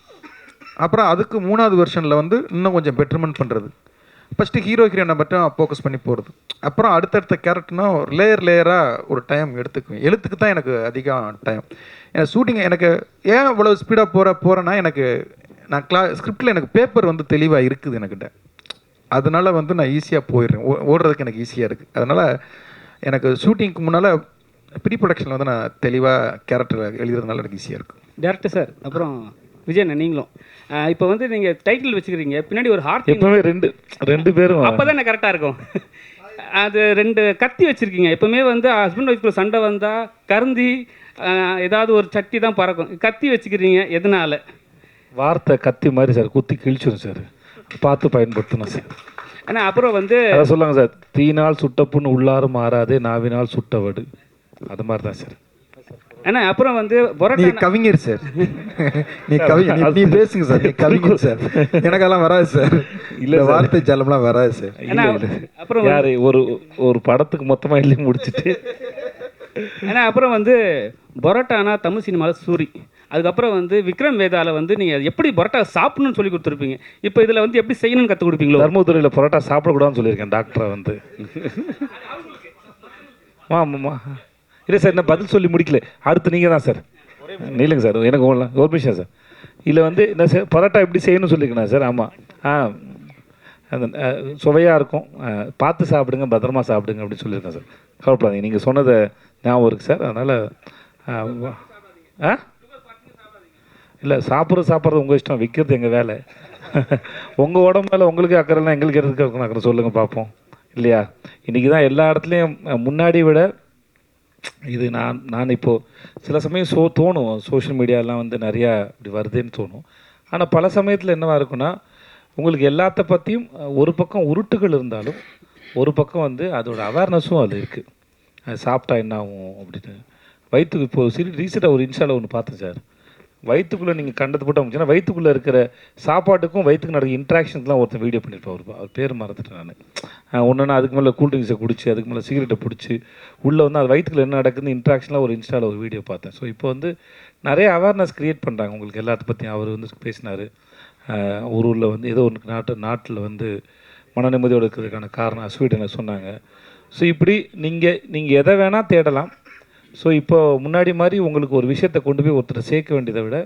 அப்புறம் அதுக்கு 3வது வெர்ஷனில் வந்து இன்னும் கொஞ்சம் பெட்டர்மெண்ட் பண்ணுறது. ஃபஸ்ட்டு ஹீரோ ஹீரோயினை மட்டும் ஃபோக்கஸ் பண்ணி போகிறது, அப்புறம் அடுத்தடுத்த கேரக்டர்னா லேயராக ஒரு டைம் எடுத்துக்குவேன். எழுத்துக்கு தான் எனக்கு அதிகம் டைம். ஏன்னா ஷூட்டிங் எனக்கு ஏன் இவ்வளோ ஸ்பீடாக போகிறேன்னா, எனக்கு நான் ஸ்கிரிப்டில் எனக்கு பேப்பர் வந்து தெளிவாக இருக்குது எனக்கிட்ட. அதனால் வந்து நான் ஈஸியாக போயிடுறேன், ஓடுறதுக்கு எனக்கு ஈஸியாக இருக்குது. அதனால் எனக்கு ஷூட்டிங்க்கு முன்னால் ப்ரீ ப்ரொடக்ஷனில் வந்து நான் தெளிவாக கேரக்டர் எழுதுறதுனால எனக்கு ஈஸியாக இருக்கும். டேரக்டர் சார், அப்புறம் விஜயண்ணா நீங்களும் இப்போ வந்து நீங்கள் டைட்டில் வச்சுக்கிறீங்க, பின்னாடி ஒரு ஹார்ட் எப்பவுமே ரெண்டு பேரும் அப்போ தான் கரெக்டாக இருக்கும். அது 2 கத்தி வச்சுருக்கீங்க. எப்போவுமே வந்து ஹஸ்பண்ட் ஒய்ஃப்குள்ள சண்டை வந்தால் கருந்தி ஏதாவது ஒரு சட்டி தான் பறக்கும். கத்தி வச்சுக்கிறீங்க, எதனால்? வார்த்தை கத்தி மாதிரி சார், குத்தி கிழிச்சிடும் சார், பார்த்து பயன்படுத்தணும் சார். ஆனால் அப்புறம் வந்து அதை சொல்லுவாங்க சார், தீனால் சுட்டப்புன்னு உள்ளாரும் மாறாதே நாவினால் சுட்டவடு, அது மாதிரி தான் சார். ஆனால் அப்புறம் வந்து நீ கவிஞர் சார், நீ பேசுங்க சார், நீ கவிஞர் சார். எனக்கெல்லாம் வராது சார், இல்லை வார்த்தை ஜாலம்லாம் வராது சார். அப்புறம் யார் ஒரு படத்துக்கு மொத்தமாக எழுதி முடிச்சுட்டு. ஏன்னா அப்புறம் வந்து பரோட்டானா தமிழ் சினிமாவில் சூரி, அதுக்கப்புறம் வந்து விக்ரம் வேதாவில் வந்து நீங்கள் எப்படி பரோட்டா சாப்பிடணும்னு சொல்லி கொடுத்துருப்பீங்க. இப்போ இதில் வந்து எப்படி செய்யணும்னு கற்றுக் கொடுப்பீங்களோ? தர்மபுரியில் பரோட்டா சாப்பிடக்கூடாதுன்னு சொல்லியிருக்கேன் டாக்டரை வந்து. ஆமாம்மா, இல்லை சார், என்ன பதில் சொல்லி முடிக்கல, அடுத்து நீங்கள் தான் சார். இல்லைங்க சார், எனக்கு ஒரு நிமிஷம் சார். இதில் வந்து என்ன சார் பரோட்டா எப்படி செய்யணும்னு சொல்லியிருக்கேன் சார். ஆமாம், அந்த சுவையாக இருக்கும், பார்த்து சாப்பிடுங்க, பத்திரமா சாப்பிடுங்க அப்படின்னு சொல்லியிருக்கேன் சார். கவலைப்படாதீங்க, நீங்கள் சொன்னதை ஞாபகம் இருக்குது சார். அதனால் இல்லை, சாப்பிட்றது உங்கள் இஷ்டம், விற்கிறது எங்கள் வேலை. உங்கள் உடம்பு மேலே உங்களுக்கு அக்கறைலாம் எங்களுக்கு எதுக்கு இருக்கணும் அக்கறை சொல்லுங்கள் பார்ப்போம், இல்லையா? இன்றைக்கி தான் எல்லா இடத்துலையும் முன்னாடி விட இது நான் இப்போது சில சமயம் தோணும், சோஷியல் மீடியாலாம் வந்து நிறையா இப்படி வருதுன்னு தோணும். ஆனால் பல சமயத்தில் என்னவாக இருக்குன்னா, உங்களுக்கு எல்லாத்த பற்றியும் ஒரு பக்கம் உருட்டுகள் இருந்தாலும் ஒரு பக்கம் வந்து அதோட அவேர்னஸும் அது இருக்குது. அது சாப்பிட்டா என்ன ஆகும் அப்படின்னு வயிற்றுக்கு இப்போது ரீசெண்டாக ஒரு இன்ஸ்டாவில் ஒன்று பார்த்தேன் சார். வயிற்றுக்குள்ளே நீங்கள் கண்டது போட்டு அமைச்சுன்னா வயிற்றுக்குள்ளே இருக்கிற சாப்பாட்டுக்கும் வயிற்றுக்கு நடக்கிற இன்ட்ராக்ஷன்ஸ்லாம் ஒருத்தர் வீடியோ பண்ணியிருப்பேன். அவர் பேர் மறந்துட்டேன் நான். ஒன்றுனா அதுக்கு மேலே கூல்ட்ரிங்க்ஸை குடிச்சு, அதுக்கு மேலே சிகரெட்டை பிடிச்சி உள்ளே வந்து அது வயிற்றுக்குள்ள என்ன நடக்குதுன்னு இன்ட்ராக்ஷனில் ஒரு இன்ஸ்டாவில் ஒரு வீடியோ பார்த்தேன். ஸோ இப்போ வந்து நிறைய அவேர்னஸ் க்ரியேட் பண்ணுறாங்க உங்களுக்கு எல்லாத்த பற்றியும். அவர் வந்து பேசினார், ஒரு ஊரில் வந்து ஏதோ ஒரு நாட்டில் வந்து மன நிம்மதியோடு இருக்கிறதுக்கான காரணம் ஸ்வீடனில் சொன்னாங்க. ஸோ இப்படி நீங்கள் எதை வேணால் தேடலாம். ஸோ இப்போ முன்னாடி மாதிரி உங்களுக்கு ஒரு விஷயத்தை கொண்டு போய் ஒருத்தரை சேர்க்க வேண்டியதை விட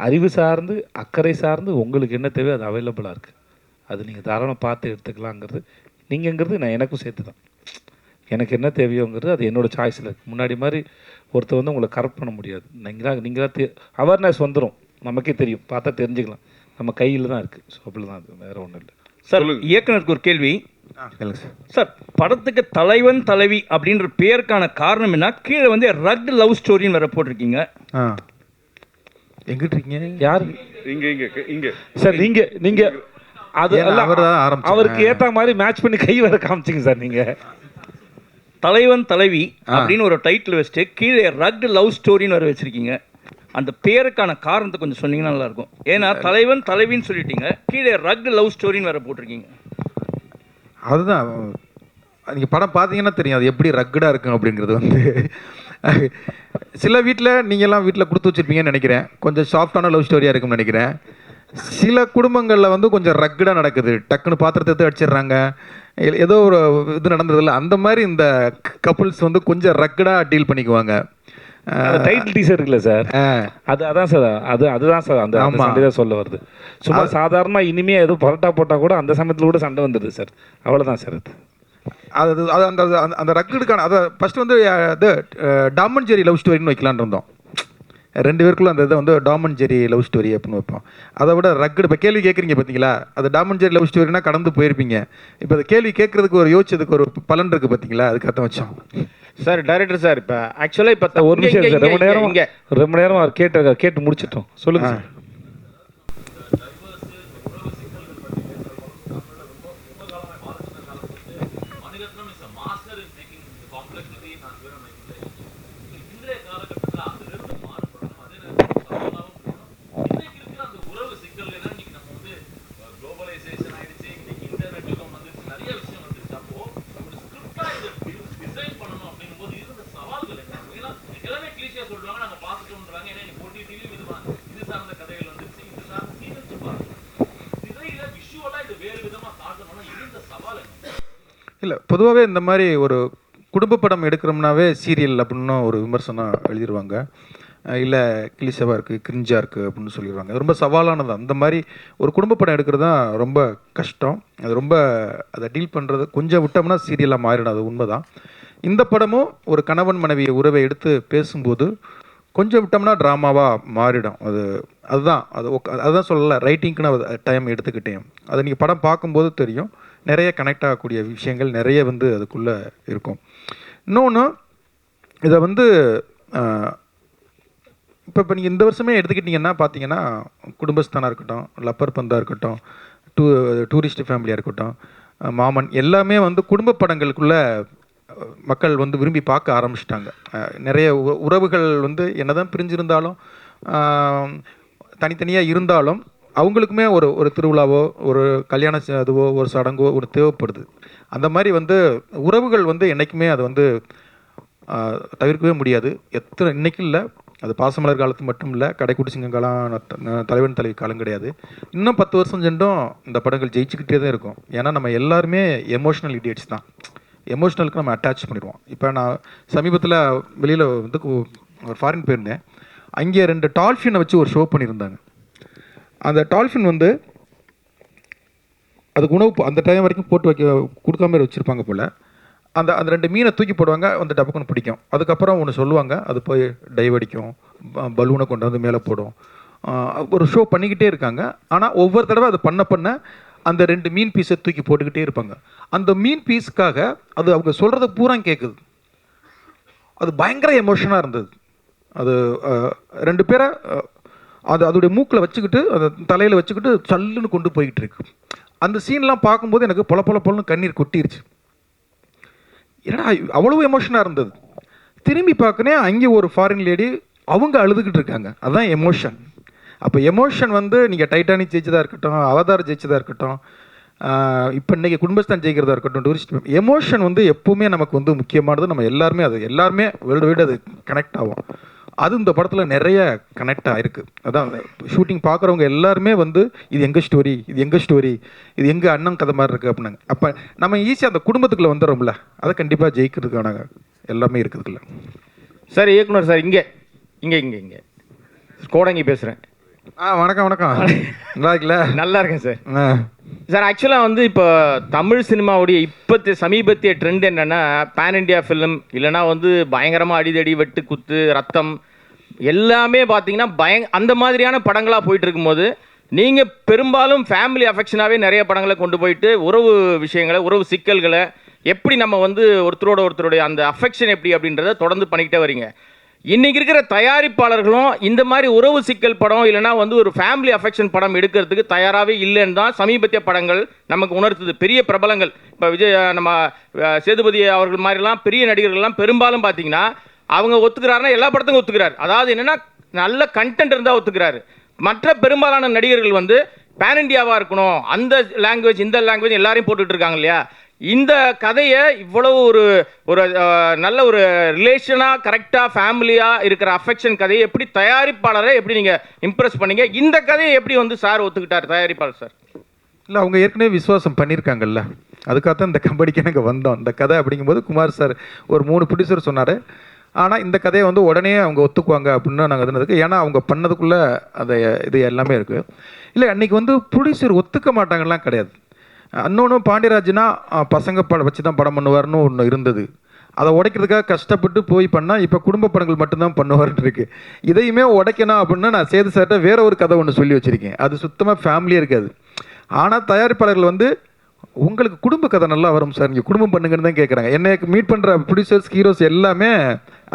அறிவு சார்ந்து, அக்கறை சார்ந்து உங்களுக்கு என்ன தேவையோ அது அவைலபிளாக இருக்குது. அது நீங்கள் தாராளமாக பார்த்து எடுத்துக்கலாங்கிறது நீங்கங்கிறது நான் எனக்கும் சேர்த்து தான். எனக்கு என்ன தேவையோங்கிறது அது என்னோடய சாய்ஸில் இருக்குது. முன்னாடி மாதிரி ஒருத்தர் வந்து உங்களை கரெக்ட் பண்ண முடியாது. நீங்களாக அவேர்னஸ் வந்துடும், நமக்கே தெரியும், பார்த்தா தெரிஞ்சுக்கலாம், நம்ம கையில் தான் இருக்குது. ஸோ அப்படி தான், அது வேறு ஒன்றும் இல்லை சார். இயக்குனருக்கு ஒரு கேள்வி சார். படத்துக்கு தலைவன் தலைவி அப்படின்ற பேருக்கான காரணம் என்ன? கீழே வந்து ரக் லவ் ஸ்டோரின்னு வேற போட்டிருக்கீங்க. எங்கிட்ட இருக்கீங்க? யார்? இங்க சார் நீங்க அது அவருக்கு ஏற்ற மாதிரி மேட்ச் பண்ணி கை வர காமிச்சிங்க சார். நீங்கள் தலைவன் தலைவி அப்படின்னு ஒரு டைட்டில் வச்சுட்டு கீழே ரக் லவ் ஸ்டோரின்னு வேற வச்சிருக்கீங்க. அந்த பேருக்கான காரணத்தை கொஞ்சம் சொன்னீங்கன்னா நல்லா இருக்கும். ஏன்னா தலைவன் தலைவின்னு சொல்லிட்டீங்க, கீழே ரக் லவ் ஸ்டோரின்னு வேற போட்டிருக்கீங்க. அதுதான், நீங்கள் படம் பார்த்தீங்கன்னா தெரியும் அது எப்படி ரக்கடாக இருக்கும் அப்படிங்கிறது. வந்து சில வீட்டில் நீங்கள்லாம் வீட்டில் கொடுத்து வச்சுருப்பீங்கன்னு நினைக்கிறேன், கொஞ்சம் சாஃப்டான லவ் ஸ்டோரியாக இருக்கும்னு நினைக்கிறேன். சில குடும்பங்களில் வந்து கொஞ்சம் ரக்கடாக நடக்குது, டக்குன்னு பாத்திரத்தை எடுத்து அடிச்சிடுறாங்க, ஏதோ ஒரு இது நடந்ததில்ல, அந்த மாதிரி இந்த கப்புள்ஸ் வந்து கொஞ்சம் ரக்கடாக டீல் பண்ணிக்குவாங்க. டைட்டில் டீசர் இருக்குல்ல சார், அதான் சார், அதுதான் சார் அந்த சண்டை தான் சொல்ல வருது. சும்மா சாதாரணமாக இனிமேல் ஏதோ பரோட்டா போட்டால் கூட அந்த சமயத்தில் கூட சண்டை வந்துடுது சார், அவ்வளோதான் சார். அது அந்த அந்த ரக்குடுக்கான அதை ஃபஸ்ட்டு வந்து இது டாம் அண்ட் ஜெர்ரி லவ் ஸ்டோரின்னு வைக்கலான்னு இருந்தோம். 2 பேருக்குள்ள அந்த இதை வந்து Tom and Jerry love story அப்படின்னு வைப்போம். அதை விட ரக்குடு இப்போ கேள்வி கேட்குறீங்க பார்த்தீங்களா, அது டாம் அண்ட் ஜெர்ரி லவ் ஸ்டோரினா கடந்து போயிருப்பீங்க. இப்போ அது கேள்வி கேட்குறதுக்கு ஒரு யோசிச்சதுக்கு ஒரு பலன் இருக்குது பார்த்தீங்களா, அதுக்காக வச்சோம் சார். டைரக்டர் சார், இப்போ ஆக்சுவலாக இப்போ ஒரு நிமிஷம் சார், ரொம்ப நேரம் அவர் கேட்டு முடிச்சிட்டோம். சொல்லுங்கள் சார். இல்லை, பொதுவாகவே இந்த மாதிரி ஒரு குடும்ப படம் எடுக்கிறோம்னாவே சீரியல் அப்படின்னு ஒரு விமர்சனம் எழுதிடுவாங்க, இல்லை கிளிசவாக இருக்குது, கிரிஞ்சாக இருக்குது அப்படின்னு சொல்லிடுவாங்க. அது ரொம்ப சவாலானது. அந்த மாதிரி ஒரு குடும்ப படம் எடுக்கிறது தான் ரொம்ப கஷ்டம். அது ரொம்ப அதை டீல் பண்ணுறது கொஞ்சம் விட்டோம்னா சீரியலாக மாறிடும், அது உண்மை தான். இந்த படமும் ஒரு கணவன் மனைவி உறவை எடுத்து பேசும்போது கொஞ்சம் விட்டோம்னா ட்ராமாவாக மாறிடும். அதுதான் சொல்லலை, ரைட்டிங்க்குன்னு டைம் எடுத்துக்கிட்டேன். அதை நீங்கள் படம் பார்க்கும்போது தெரியும், நிறைய கனெக்ட் ஆகக்கூடிய விஷயங்கள் நிறைய வந்து அதுக்குள்ளே இருக்கும். இன்னொன்று, இதை வந்து இப்போ நீங்கள் இந்த வருஷமே எடுத்துக்கிட்டிங்கன்னா பார்த்தீங்கன்னா குடும்பஸ்தானாக இருக்கட்டும், லப்பர் பந்தாக இருக்கட்டும், டூரிஸ்ட் ஃபேமிலியாக இருக்கட்டும், மாமன், எல்லாமே வந்து குடும்ப படங்களுக்குள்ளே மக்கள் வந்து விரும்பி பார்க்க ஆரம்பிச்சிட்டாங்க. நிறைய உறவுகள் வந்து என்னதான் பிரிஞ்சிருந்தாலும் தனித்தனியாக இருந்தாலும் அவங்களுக்குமே ஒரு திருவிழாவோ ஒரு கல்யாண இதுவோ ஒரு சடங்கோ ஒரு தேவைப்படுது. அந்த மாதிரி வந்து உறவுகள் வந்து என்றைக்குமே அதை வந்து தவிர்க்கவே முடியாது. இன்றைக்கி இல்லை, அது பாசமலர் காலத்து மட்டும் இல்லை, கடைக்குட்டி சிங்கம் காலம், தலைவன் தலைவி காலம் கிடையாது. இன்னும் 10 வருஷம் சென்றும் இந்த படங்கள் ஜெயிச்சுக்கிட்டே தான் இருக்கும். ஏன்னா நம்ம எல்லாருமே எமோஷ்னல் இடியட்ஸ் தான், எமோஷ்னலுக்கு நம்ம அட்டாச் பண்ணிடுவோம். இப்போ நான் சமீபத்தில் வெளியில் வந்து ஒரு ஃபாரின் போயிருந்தேன், அங்கே 2 டால்ஃபினை வச்சு ஒரு ஷோ பண்ணியிருந்தாங்க. அந்த டால்ஃபின் வந்து அதுக்கு உணவு அந்த டைம் வரைக்கும் போட்டு கொடுக்காம வச்சுருப்பாங்க போல். அந்த அந்த 2 மீனை தூக்கி போடுவாங்க, வந்து டபக்குன்னு பிடிக்கும். அதுக்கப்புறம் ஒன்று சொல்லுவாங்க, அது போய் டைவ் அடிக்கும், பலூனை கொண்டு வந்து மேலே போடும். ஒரு ஷோ பண்ணிக்கிட்டே இருக்காங்க. ஆனால் ஒவ்வொரு தடவை அது பண்ண அந்த 2 மீன் பீஸை தூக்கி போட்டுக்கிட்டே இருப்பாங்க. அந்த மீன் பீஸுக்காக அது அவங்க சொல்கிறத பூரா கேட்குது. அது பயங்கர எமோஷனாக இருந்தது. அது 2 பேரை அதோடைய மூக்கில் வச்சுக்கிட்டு அதை தலையில் வச்சுக்கிட்டு சல்லுன்னு கொண்டு போய்கிட்டு இருக்கு. அந்த சீன்லாம் பார்க்கும்போது எனக்கு பொலன்னு கண்ணீர் கொட்டிருச்சு. ஏன்னா அவ்வளோ எமோஷனாக இருந்தது. திரும்பி பார்க்கனே அங்கே ஒரு ஃபாரின் லேடி அவங்க அழுதுகிட்டு இருக்காங்க. அதுதான் எமோஷன். அப்போ எமோஷன் வந்து நீங்கள் டைட்டானிக் ஜெயிச்சதாக இருக்கட்டும், அவதார் ஜெயிச்சதாக இருக்கட்டும், இப்போ இன்றைக்கி குடும்பஸ்தான் ஜெயிக்கிறதா இருக்கட்டும், டூரிஸ்ட் எமோஷன் வந்து எப்போவுமே நமக்கு வந்து முக்கியமானது. நம்ம எல்லாருமே வேர்ல்டு வைடு அது கனெக்ட் ஆகும். அது இந்த படத்தில் நிறைய கனெக்ட் ஆகிருக்கு. அதான் ஷூட்டிங் பார்க்குறவங்க எல்லாருமே வந்து இது எங்கள் ஸ்டோரி, இது எங்கள் அண்ணன் கதை மாதிரி இருக்குது அப்படின்னாங்க. அப்போ நம்ம ஈஸியாக அந்த குடும்பத்துக்குள்ளே வந்துடுறோம்ல, அதை கண்டிப்பாக ஜெயிக்கிறதுக்கான எல்லாமே இருக்குதுல்ல. சார் இயக்குனர் சார், இங்கே கோடங்கி பேசுகிறேன். வணக்கம். நல்லா இருக்குல்ல? நல்லா இருக்கேன் சார். சார் ஆக்சுவலாக வந்து இப்போ தமிழ் சினிமாவுடைய சமீபத்திய ட்ரெண்ட் என்னென்னா பேன் இண்டியா ஃபிலிம், இல்லைனா வந்து பயங்கரமாக அடிதடி, வெட்டு குத்து, ரத்தம் எல்லாமே பார்த்தீங்கன்னா அந்த மாதிரியான படங்களாக போயிட்டு இருக்கும்போது நீங்கள் பெரும்பாலும் ஃபேமிலி அஃபெக்ஷனாகவே நிறைய படங்களை கொண்டு போயிட்டு உறவு விஷயங்களை, உறவு சிக்கல்களை எப்படி நம்ம வந்து ஒருத்தருடைய அந்த அஃபெக்ஷன் எப்படி அப்படின்றத தொடர்ந்து பண்ணிக்கிட்டே வரீங்க. இன்றைக்கி இருக்கிற தயாரிப்பாளர்களும் இந்த மாதிரி உறவு சிக்கல் படம் இல்லைனா வந்து ஒரு ஃபேமிலி அஃபெக்ஷன் படம் எடுக்கிறதுக்கு தயாராகவே இல்லைன்னு தான் சமீபத்திய படங்கள் நமக்கு உணர்த்துது. பெரிய பிரபலங்கள் இப்போ நம்ம சேதுபதி அவர்கள் மாதிரிலாம் பெரிய நடிகர்கள்லாம் பெரும்பாலும் பார்த்தீங்கன்னா அவங்க ஒத்துக்கிறாருன்னா எல்லா படத்துக்கும் ஒத்துக்கிறார். அதாவது என்னென்னா நல்ல கண்டென்ட் இருந்தால் ஒத்துக்கிறாரு. மற்ற பெரும்பாலான நடிகர்கள் வந்து பேன் இண்டியாவாக இருக்கணும், அந்த லாங்குவேஜ் இந்த லாங்குவேஜ் எல்லாரையும் போட்டுட்டு இருக்காங்க இல்லையா. இந்த கதையை இவ்வளவு ஒரு நல்ல ஒரு ரிலேஷனாக கரெக்டாக ஃபேமிலியாக இருக்கிற அஃபெக்ஷன் கதையை எப்படி தயாரிப்பாளரை எப்படி நீங்கள் இம்ப்ரெஸ் பண்ணீங்க? இந்த கதையை எப்படி வந்து சார் ஒத்துக்கிட்டார் தயாரிப்பாளர் சார்? இல்லை, அவங்க ஏற்கனவே விசுவாசம் பண்ணியிருக்காங்கல்ல, அதுக்காகத்தான் இந்த கம்பெனிக்கு நாங்கள் வந்தோம். இந்த கதை அப்படிங்கும்போது குமார் சார் ஒரு 3 ப்ரொடியூசர் சொன்னார். ஆனால் இந்த கதையை வந்து உடனே அவங்க ஒத்துக்குவாங்க அப்படின்னு நாங்கள் இருந்ததுக்கு, ஏன்னா அவங்க பண்ணதுக்குள்ளே அதை இது எல்லாமே இருக்குது. இல்லை, அன்றைக்கி வந்து ப்ரொடியூசர் ஒத்துக்க மாட்டாங்கலாம் கிடையாது. இன்னொன்று பாண்டியராஜ்னா பசங்க வச்சு தான் படம் பண்ணுவார்னு ஒன்று இருந்தது. அதை உடைக்கிறதுக்காக கஷ்டப்பட்டு போய் பண்ணால் இப்போ குடும்ப படங்கள் மட்டும்தான் பண்ணுவார்னு இருக்குது. இதையுமே உடைக்கணும் அப்படின்னா நான் சேது சார்கிட்ட வேற ஒரு கதை ஒன்று சொல்லி வச்சுருக்கேன். அது சுத்தமாக ஃபேமிலியாக இருக்காது. ஆனால் தயாரிப்பாளர்கள் வந்து உங்களுக்கு குடும்ப கதை நல்லா வரும் சார், நீங்கள் குடும்பம் பண்ணுங்கன்னு தான் கேட்குறாங்க. என்னைக்கு மீட் பண்ணுற ப்ரொடியூசர்ஸ், ஹீரோஸ் எல்லாமே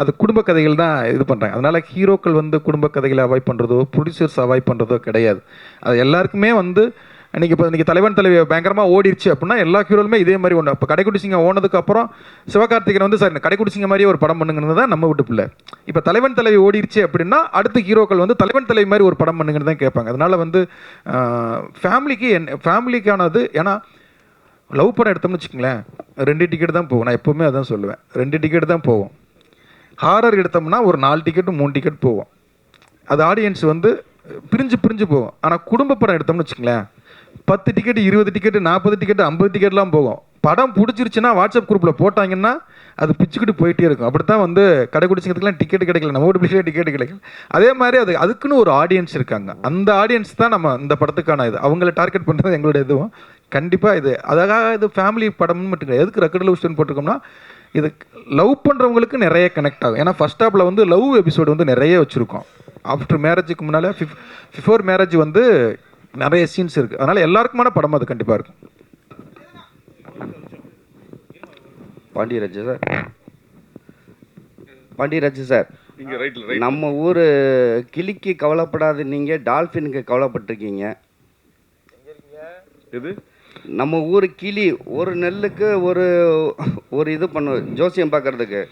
அது குடும்ப கதைகள் தான் இது பண்ணுறாங்க. அதனால் ஹீரோக்கள் வந்து குடும்ப கதைகளை அவாய்ட் பண்ணுறதோ ப்ரொடியூசர்ஸ் அவாய்ட் பண்ணுறதோ கிடையாது. அது எல்லாருக்குமே வந்து இன்றைக்கி தலைவன் தலைவி பயங்கரமாக ஓடிடுச்சு அப்படின்னா எல்லா ஹீரோலுமே இதே மாதிரி ஒன்று. இப்போ கடைக்குட்டி சிங்கம் ஓனதுக்கப்புறம் சிவகார்த்திகன் வந்து சார் கடைக்குட்டி சிங்கம் மாதிரியே ஒரு படம் பண்ணுங்கிறது தான் நம்ம வீட்டு பிள்ளை. இப்போ தலைவன் தலைவி ஓடிடுச்சு அப்படின்னா அடுத்த ஹீரோக்கள் வந்து தலைவன் தலைவி மாதிரி ஒரு படம் பண்ணுங்கன்னு தான் கேட்பாங்க. அதனால் வந்து ஃபேமிலிக்கானது. ஏன்னா லவ் படம் எடுத்தோம்னு வச்சுக்கோங்களேன், 2 டிக்கெட் தான் போகும். நான் எப்போவுமே அதான் சொல்லுவேன், 2 டிக்கெட் தான் போவோம். ஹாரர் எடுத்தோம்னா ஒரு 4 டிக்கெட்டு 3 டிக்கெட் போவோம். அது ஆடியன்ஸ் வந்து பிரிஞ்சு போகும். ஆனால் குடும்ப படம் எடுத்தோம்னு வச்சுக்கோங்களேன், 10 டிக்கெட்டு 20 டிக்கெட்டு 40 டிக்கெட்டு 50 டிக்கெட்லாம் போகும். படம் பிடிச்சிருச்சுன்னா வாட்ஸ்அப் குரூப்பில் போட்டாங்கன்னா அது பிச்சுக்கிட்டு போயிட்டே இருக்கும். அப்படி தான் வந்து கடைக்குட்டி சிங்கத்துக்குலாம் டிக்கெட் கிடைக்கல, நம்ம வீட்டு பிள்ளையே டிக்கெட் கிடைக்கல. அதே மாதிரி அதுக்குன்னு ஒரு ஆடியன்ஸ் இருக்காங்க. அந்த ஆடியன்ஸ் தான் நம்ம இந்த படத்துக்கான இது. அவங்கள டார்கெட் பண்ணுறது எங்களோட இதுவும் கண்டிப்பாக இது. அதாக இது ஃபேமிலி படம்னு மட்டும் கிடையாது. எதுக்கு ரெக்கட் லவ் ஸ்டோரி போட்டிருக்கோம்னா இது லவ் பண்ணுறவங்களுக்கு நிறைய கனெக்ட் ஆகும். ஏன்னா ஃபர்ஸ்ட் ஹாப்பில் வந்து லவ் எபிசோடு வந்து நிறைய வச்சுருக்கோம். ஆஃப்டர் மேரேஜுக்கு முன்னால் பிஃபோர் மேரேஜ் வந்து நிறைய சீன்ஸ் இருக்குது. அதனால் எல்லாருக்குமான படம் அது கண்டிப்பாக இருக்கும். பாண்டியராஜ் சார், நம்ம ஊர் கிளிக்கு கவலைப்படாது, நீங்கள் டால்ஃபினுக்கு கவலைப்பட்டிருக்கீங்க. எது? நம்ம ஊர் கிளி ஒரு நெல்லுக்கு ஒரு இது பண்ணுவோம் ஜோசியம் பார்க்கறதுக்கு,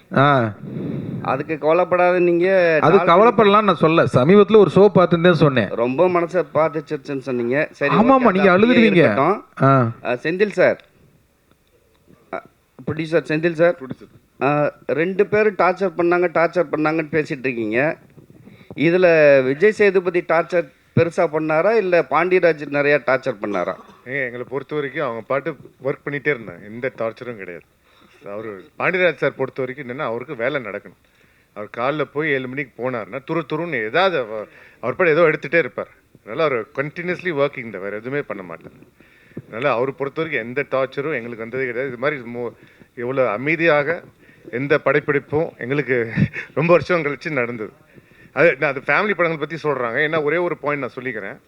அதுக்கு கவலைப்படாத நீங்கள். அது கவலைப்படலாம் நான் சொல்ல, சமீபத்தில் ஒரு ஷோ பார்த்துட்டே சொன்னேன், ரொம்ப மனசை பார்த்துச்சுன்னு சொன்னீங்க. சரி, ஆமாம்மா, நீங்கள் அழுதுடுவீங்க. Senthil sir, producer Senthil sir, 2 பேரும் டார்ச்சர் பண்ணாங்கன்னு பேசிகிட்டு இருக்கீங்க. இதில் விஜய் சேதுபதி டார்ச்சர் பெருசாக பண்ணாரா இல்லை பாண்டியராஜ் நிறையா டார்ச்சர் பண்ணாரா? எங்களை பொறுத்த வரைக்கும் அவங்க பாட்டு ஒர்க் பண்ணிகிட்டே இருந்தாங்க, எந்த டார்ச்சரும் கிடையாது. அவர் பாண்டியராஜ் சார் பொறுத்த வரைக்கும் என்னென்னா அவருக்கு வேலை நடக்கணும். அவர் காலைல போய் 7 மணிக்கு போனார்னா துருன்னு ஏதாவது அவர் பாட்டு ஏதோ எடுத்துகிட்டே இருப்பார். அதனால் அவர் கண்டினியூஸ்லி ஒர்க்கிங் தான், வேறு எதுவுமே பண்ண மாட்டார். அதனால் அவர் பொறுத்த வரைக்கும் எந்த டார்ச்சரும் எங்களுக்கு வந்ததே கிடையாது. இது மாதிரி எவ்வளோ அமைதியாக எந்த படைப்பிடிப்பும் எங்களுக்கு ரொம்ப வருஷம் கழிச்சு நடந்தது. அது ஃபேமிலி படங்கள் பற்றி சொல்கிறாங்க. ஏன்னா ஒரே ஒரு பாயிண்ட் நான் சொல்லிக்கிறேன்.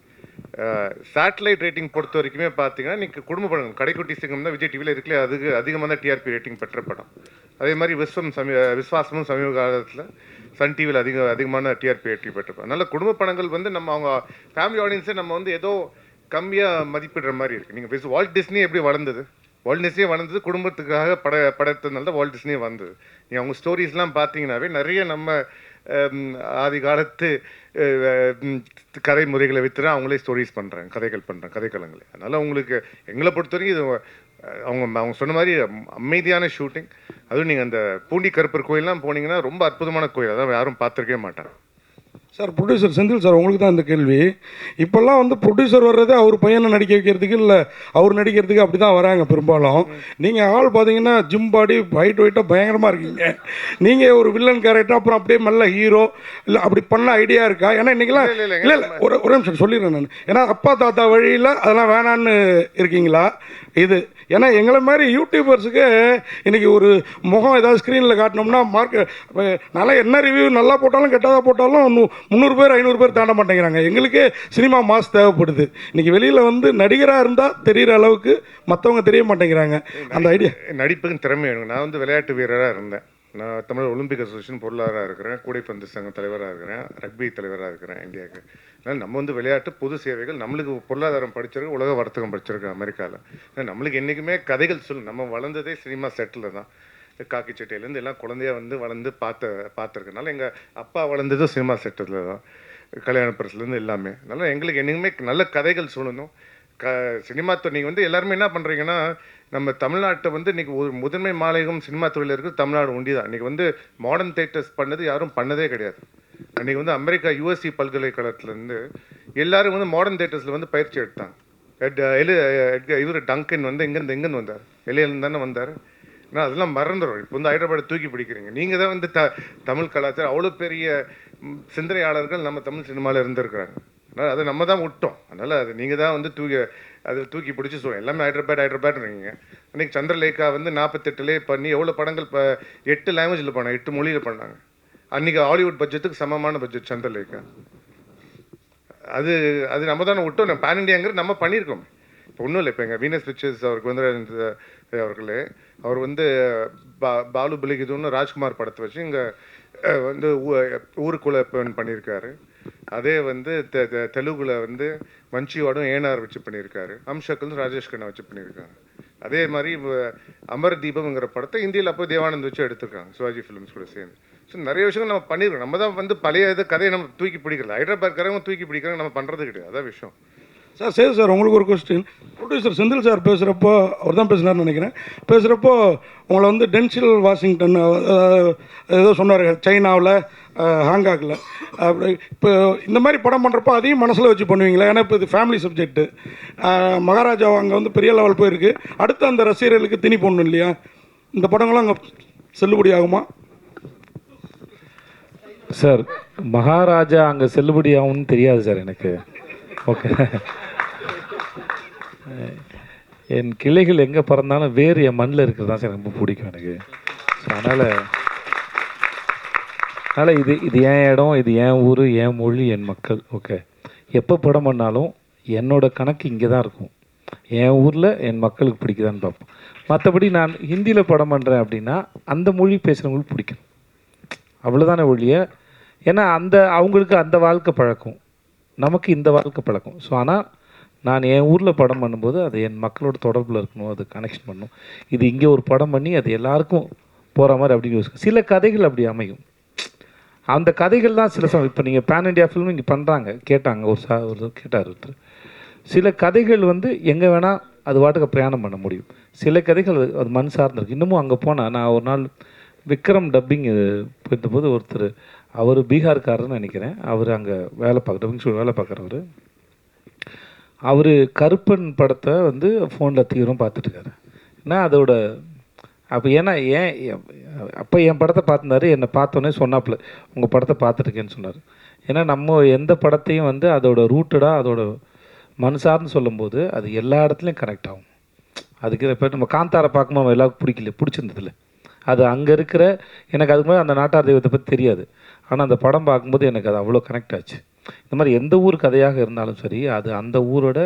சேட்டலைட் ரேட்டிங் பொறுத்த வரைக்குமே பார்த்தீங்கன்னா இன்றைக்கி குடும்ப படங்கள் கடைக்குட்டி சிங்கம் தான் விஜய் டிவியில் இருக்கல, அதுக்கு அதிகமாக தான் டிஆர்பி ரேட்டிங் பெற்ற படம். அதே மாதிரி விஸ்வாசமும் சமீப காலத்தில் சன் டிவியில் அதிகமான டிஆர்பி ரேட்டிங் பெற்ற படம். அதனால் குடும்ப படங்கள் வந்து நம்ம அவங்க ஃபேமிலி ஆடியன்ஸை நம்ம வந்து ஏதோ கம்மியாக மதிப்பிடுற மாதிரி இருக்குது. நீங்கள் வால்ட் டிஸ்னி எப்படி வளர்ந்தது? வால்ட் டிஸ்னியே வளர்ந்தது குடும்பத்துக்காக படத்தினால தான் வால்ட் டிஸ்னியே வந்தது. நீங்கள் அவங்க ஸ்டோரிஸ்லாம் பார்த்தீங்கன்னாவே நிறைய நம்ம ஆதி காலத்து கதை முறைகளை விற்று அவங்களே ஸ்டோரிஸ் பண்ணுறாங்க, கதைகள் பண்ணுறாங்க, கதைக்களங்களே. அதனால் உங்களுக்கு எங்களை பொறுத்த வரைக்கும் இது அவங்க சொன்ன மாதிரி அமைதியான ஷூட்டிங். அதுவும் நீங்கள் அந்த பூண்டி கருப்பர் கோயிலெலாம் போனீங்கன்னா ரொம்ப அற்புதமான கோயில், அதான் யாரும் பார்த்துருக்கவே மாட்டாங்க. சார் ப்ரொடியூசர் செந்தில் சார், உங்களுக்கு தான் இந்த கேள்வி. இப்போல்லாம் வந்து ப்ரொடியூசர் வர்றதே அவர் பையனை நடிக்க வைக்கிறதுக்கு இல்லை அவர் நடிக்கிறதுக்கு அப்படி தான் வராங்க பெரும்பாலும். நீங்கள் ஆள் பார்த்தீங்கன்னா ஜிம் பாடி ஒயிட்டாக பயங்கரமாக இருக்கீங்க. நீங்கள் ஒரு வில்லன் கேரக்டர் அப்புறம் அப்படியே மெல்ல ஹீரோ இல்லை அப்படி பண்ண ஐடியா இருக்கா? ஏன்னா இன்றைக்கெல்லாம் இல்லை ஒரு நிமிஷம் சொல்லிடுறேன் நான். ஏன்னா அப்பா தாத்தா வழியில் அதெல்லாம் வேணான்னு இருக்கீங்களா இது? ஏன்னா எங்களை மாதிரி யூடியூபர்ஸுக்கு இன்றைக்கி ஒரு முகம் ஏதாவது ஸ்க்ரீனில் காட்டினோம்னா நல்லா என்ன ரிவ்யூ நல்லா போட்டாலும் கெட்டதாக போட்டாலும் 300 பேர் 500 பேர் தாண்ட மாட்டேங்கிறாங்க. எங்களுக்கு சினிமா மாஸ் தேவைப்படுது. இன்றைக்கி வெளியில் வந்து நடிகராக இருந்தால் தெரிகிற அளவுக்கு மற்றவங்க தெரிய மாட்டேங்கிறாங்க. அந்த ஐடியா நடிப்புக்கு திறமை வேணும். நான் வந்து விளையாட்டு வீரராக இருந்தேன். நான் தமிழ் ஒலிம்பிக் அசோசியேஷன் பொருளாளராக இருக்கிறேன், கூடைப்பந்து சங்க தலைவராக இருக்கிறேன், ரக்பி தலைவராக இருக்கிறேன் இந்தியாவுக்கு. அதனால் நம்ம வந்து விளையாட்டு பொது சேவைகள், நம்மளுக்கு பொருளாதாரம் படிச்சிருக்கு, உலக வர்த்தகம் படிச்சிருக்கு அமெரிக்காவில். நம்மளுக்கு என்றைக்குமே கதைகள் நம்ம வளர்ந்ததே சினிமா செட்டில் தான். காக்கி சட்டையிலேருந்து எல்லாம் குழந்தைய வந்து வளர்ந்து பார்த்துருக்கனால எங்கள் அப்பா வளர்ந்ததும் சினிமா செட்டில் தான், கல்யாண பரிசுலேருந்து எல்லாமே. அதனால் எங்களுக்கு என்றைக்குமே நல்ல கதைகள் சொல்லணும். சினிமா நீங்கள் வந்து எல்லாருமே என்ன பண்ணுறீங்கன்னா, நம்ம தமிழ்நாட்டை வந்து இன்றைக்கி ஒரு முதன்மை மாநிலம் சினிமா துறையில் இருக்குது தமிழ்நாடு ஒண்டி தான். இன்றைக்கி வந்து மாடர்ன் தேட்டர்ஸ் பண்ணது யாரும் பண்ணதே கிடையாது. அன்றைக்கி வந்து அமெரிக்கா யூஎஸ்சி பல்கலைக்கழகத்துலேருந்து எல்லோரும் வந்து மாடர்ன் தேட்டர்ஸில் வந்து பயிற்சி எடுத்தாங்க. இவர் டங்கன் வந்து எங்கேருந்து வந்தார்? வெளியிலேருந்து தானே வந்தார். ஆனால் அதெல்லாம் மறந்துடும். இப்போ வந்து ஹைதராபாத்தை தூக்கி பிடிக்கிறீங்க. நீங்கள் தான் வந்து தமிழ் கலாச்சாரம் அவ்வளோ பெரிய சிந்தனையாளர்கள் நம்ம தமிழ் சினிமாவில் இருந்திருக்கிறாங்க. அதனால் அதை நம்ம தான் விட்டோம். அதனால் அது நீங்கள் தான் வந்து தூக்கி பிடிச்சி சொல்லுவோம். எல்லாமே ஹைதராபாட்ன்றீங்க. அன்றைக்கி சந்திரலேகா வந்து 48 பண்ணி எவ்வளோ படங்கள் இப்போ 8 லாங்குவேஜில் பண்ணாங்க, 8 மொழியில் பண்ணாங்க. அன்றைக்கி ஹாலிவுட் பட்ஜெட்டுக்கு சமமான பட்ஜெட் சந்திரலேகா. அது நம்ம தானே விட்டோம். நம்ம பேன் இண்டியாங்கிறது நம்ம பண்ணியிருக்கோம். இப்போ ஒன்றும் இல்லை. இப்போ எங்கள் வீனஸ் பிக்சர்ஸ் அவருக்கு வந்து அவர்களே அவர் வந்து பாலுபலி இதுன்னு ராஜ்குமார் படத்தை வச்சு இங்கே வந்து ஊருக்குள்ளே பண்ணியிருக்காரு. அதே வந்து தெலுங்குல வந்து மஞ்சிவாடும் ஏனார் வச்சு பண்ணியிருக்காரு. அம்ஷக்கல் ராஜேஷ் கண்ணா வச்சு பண்ணியிருக்காங்க. அதே மாதிரி அமர் தீபம்ங்கிற படத்தை இந்தியில் அப்போ தேவானந்த் வச்சு எடுத்திருக்காங்க, சிவாஜி ஃபிலிம்ஸ் கூட சேர்ந்து. ஸோ நிறைய விஷயங்கள் நம்ம பண்ணியிருக்கோம். நம்ம தான் வந்து பழைய கதையை நம்ம தூக்கி பிடிக்கல. ஹைதராபாத்காரங்க தூக்கி பிடிக்கிறாங்க, நம்ம பண்ணுறது கிடையாது. அதான் விஷயம். சார் சரி சார், உங்களுக்கு ஒரு கொஸ்டின். ப்ரொடியூசர் செந்தில் சார் பேசுகிறப்போ, அவர் தான் பேசினார்னு நினைக்கிறேன், பேசுகிறப்போ உங்களை வந்து டென்சில் வாஷிங்டன் ஏதோ சொன்னார், சைனாவில் ஹாங்காங்கில். அப்படி இப்போ இந்த மாதிரி படம் பண்ணுறப்போ அதையும் மனசில் வச்சு பண்ணுவீங்களா? ஏன்னா இப்போ இது ஃபேமிலி சப்ஜெக்ட்டு. மகாராஜா அங்கே வந்து பெரிய லெவல் போயிருக்கு. அடுத்து அந்த ரசிகர்களுக்கு திணி போடணும் இல்லையா? இந்த படங்களும் அங்கே செல்லுபடி ஆகுமா? சார் மகாராஜா அங்கே செல்லுபடி ஆகும்னு தெரியாது சார் எனக்கு. ஓகே, என் கிளைகள் எங்கே பிறந்தாலும் வேறு என் மண்ணில் இருக்கிறது தான் சார் ரொம்ப பிடிக்கும் எனக்கு. ஸோ அதனால் இது என் இடம், இது என் ஊர், என் மொழி, என் மக்கள். ஓகே, எப்போ படம் பண்ணாலும் என்னோடய கணக்கு இங்கே தான் இருக்கும். என் ஊரில் என் மக்களுக்கு பிடிக்குதான்னு பார்ப்போம். மற்றபடி நான் ஹிந்தியில் படம் பண்ணுறேன் அப்படின்னா அந்த மொழி பேசுகிறவங்களுக்கு பிடிக்கும், அவ்வளோதானே ஒழிய. ஏன்னா அவங்களுக்கு அந்த வாழ்க்கை பழக்கம், நமக்கு இந்த வாழ்க்கை பழக்கம். ஸோ ஆனால் நான் என் ஊரில் படம் பண்ணும்போது அது என் மக்களோட தொடர்பில் இருக்கணும், அது கனெக்ஷன் பண்ணணும். இது இங்கே ஒரு படம் பண்ணி அது எல்லாருக்கும் போகிற மாதிரி அப்படின்னு யோசிக்கும். சில கதைகள் அப்படி அமையும். அந்த கதைகள் தான் சில சமயம் இப்போ நீங்கள் பேன் இண்டியா ஃபிலிம் இங்கே பண்ணுறாங்க, கேட்டாங்க ஒரு கேட்டார் ஒருத்தர். சில கதைகள் வந்து எங்கே வேணால் அது வாட்டுக்கு பிரயாணம் பண்ண முடியும். சில கதைகள் அது மண் சார்ந்திருக்கு. இன்னமும் அங்கே போனால், நான் ஒரு நாள் விக்ரம் டப்பிங் போயிருந்தபோது ஒருத்தர், அவர் பீகார்காரர்னு நினைக்கிறேன், அவர் அங்கே டப்பிங் ஷோ வேலை பார்க்குறவர். அவர் கருப்பன் படத்தை வந்து ஃபோனில் தீவிரம் பார்த்துட்ருக்காரு. ஏன்னா அதோட அப்போ அப்போ என் படத்தை பார்த்துருந்தாரு. என்னை பார்த்தோன்னே சொன்னாப்புல, உங்கள் படத்தை பார்த்துருக்கேன்னு சொன்னார். ஏன்னா நம்ம எந்த படத்தையும் வந்து அதோட ரூட்டடாக அதோட மண் சார்ந்து சொல்லும்போது அது எல்லா இடத்துலையும் கனெக்ட் ஆகும். அதுக்கு இப்போ நம்ம காந்தாரை பார்க்கும்போது எல்லாருக்கும் பிடிச்சிருந்ததில்ல. அது அங்கே இருக்கிற எனக்கு அதுக்கு மேலே அந்த நாட்டார் தெய்வத்தை பற்றி தெரியாது. ஆனால் அந்த படம் பார்க்கும்போது எனக்கு அது அவ்வளோ கனெக்ட் ஆச்சு. இந்த மாதிரி எந்த ஊர் கதையாக இருந்தாலும் சரி, அது அந்த ஊரோட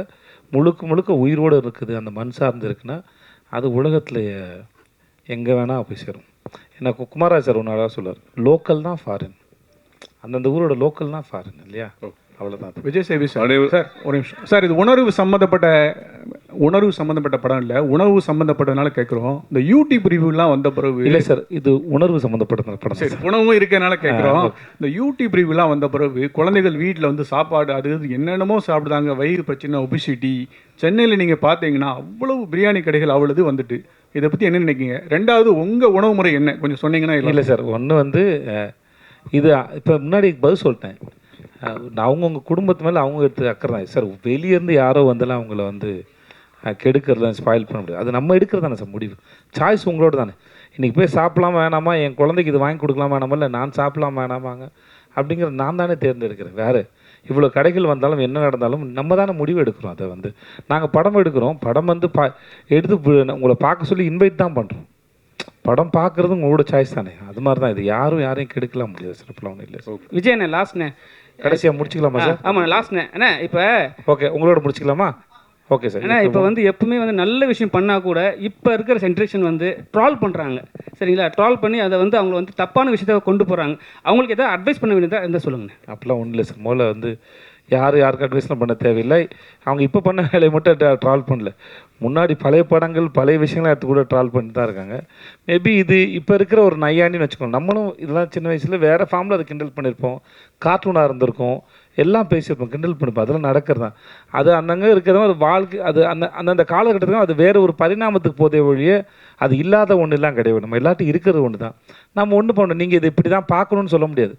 முழுக்க முழுக்க உயிரோடு இருக்குது, அந்த மண் சார்ந்து இருக்குன்னா அது உலகத்தில் எங்கே வேணால் போய் சேரும். எனக்கு குமாராஜ் சார் ஒன்று அழகாக சொல்லுவார், லோக்கல் தான் ஃபாரின். அந்தந்த ஊரோட லோக்கல் தான் ஃபாரின் இல்லையா? அவ்வளோதான். விஜய் சேவி சார் ஒரு நிமிஷம் சார், இது உணர்வு சம்மந்தப்பட்ட படம் இல்லை, உணவு சம்மந்தப்பட்டதுனால கேட்குறோம். இந்த யூடியூப் ரிவ்யூலாம் வந்த பிறகு இல்லை சார், இது உணர்வு சம்மந்தப்பட்ட படம். சரி, உணவும் இருக்கனால கேட்குறோம். இந்த யூடியூப் ரிவ்யூலாம் வந்த பிறகு குழந்தைகள் வீட்டில் வந்து சாப்பாடு அது என்னென்னமோ சாப்பிடுதாங்க, வயிறு பிரச்சனை, ஒபிசிட்டி. சென்னையில் நீங்கள் பார்த்தீங்கன்னா அவ்வளவு பிரியாணி கடைகள் அவ்வளவு வந்துட்டு, இதை பற்றி என்ன நினைக்கிங்க? ரெண்டாவது உங்கள் உணவு முறை என்ன கொஞ்சம் சொன்னீங்கன்னா. இல்லை சார், ஒன்று வந்து இது இப்போ முன்னாடி பதில் சொல்லிட்டேன். அவங்கவுங்க குடும்பத்து மேலே அவங்க எடுத்து அக்கறை தான் சார். வெளியேருந்து யாரோ வந்தாலும் அவங்கள வந்து கெடுக்கிறதான் ஸ்பாயில் பண்ண முடியாது. அது நம்ம எடுக்கிறது தானே சார் முடிவு. சாய்ஸ் உங்களோட தானே. இன்றைக்கி போய் சாப்பிடலாமா வேணாமா, என் குழந்தைக்கு இது வாங்கி கொடுக்கலாமா வேணாமா, இல்லை நான் சாப்பிடலாமா வேணாமாங்க அப்படிங்கிறது நான் தானே தேர்ந்தெடுக்கிறேன். வேறு இவ்வளோ கடைகள் வந்தாலும் என்ன நடந்தாலும் நம்ம தானே முடிவு எடுக்கிறோம். அதை வந்து நாங்கள் படம் எடுக்கிறோம், படம் வந்து எடுத்து உங்களை பார்க்க சொல்லி இன்வைட் தான் பண்ணுறோம். படம் பார்க்குறது உங்களோட சாய்ஸ் தானே. அது மாதிரி தான் இது. யாரையும் கெடுக்கலாம் முடியாது சார். இப்போலாம் ஒன்றும் இல்லை சார். விஜயண்ணே லாஸ்ட்ண்ணே, கடைசியாக முடிச்சிக்கலாமா சார்? ஆமாம் லாஸ்ட்ண்ணே. அண்ணா இப்போ ஓகே, உங்களோட முடிச்சிக்கலாமா? Okay sir. ஏன்னா இப்போ வந்து எப்பவுமே வந்து நல்ல விஷயம் பண்ணால் கூட இப்போ இருக்கிற ஜென்ரேஷன் வந்து ட்ரால் பண்ணுறாங்க. சரிங்களா? ட்ரால் பண்ணி அதை வந்து அவங்க வந்து தப்பான விஷயத்தை கொண்டு போகிறாங்க. அவங்களுக்கு எதாவது அட்வைஸ் பண்ண வேண்டியதாக இருந்தால் சொல்லுங்கண்ணே. அப்படிலாம் ஒன்றும் இல்லை சார். முதல்ல வந்து யாருக்கு அட்வைஸ்லாம் பண்ண தேவையில்லை. அவங்க இப்போ பண்ண வேலையை மட்டும் ட்ரால் பண்ணல, முன்னாடி பழைய படங்கள் பழைய விஷயங்கள்லாம் எடுத்து கூட ட்ரால் பண்ணிட்டு தான் இருக்காங்க. மேபி இது இப்போ இருக்கிற ஒரு நையாண்டின்னு வச்சுக்கோங்க. நம்மளும் இதெல்லாம் சின்ன வயசில் வேறு ஃபார்மில் அதை கிண்டல் பண்ணியிருப்போம், கார்ட்டூனாக இருந்திருக்கும், எல்லாம் பேசியிருப்போம், கிண்டல் பண்ணிப்போம். அதெல்லாம் நடக்கிறது தான். அது அந்தங்கே இருக்கிறதும் அது வாழ்க்கை, அது அந்தந்த காலகட்டத்துக்கும் அது வேறு ஒரு பரிணாமத்துக்கு போதே ஒழிய அது இல்லாத ஒன்றுலாம் கிடையாது. நம்ம எல்லாத்தையும் இருக்கிறது ஒன்று தான். நம்ம ஒன்று பண்ணணும், நீங்கள் இது இப்படி தான் பார்க்கணுன்னு சொல்ல முடியாது.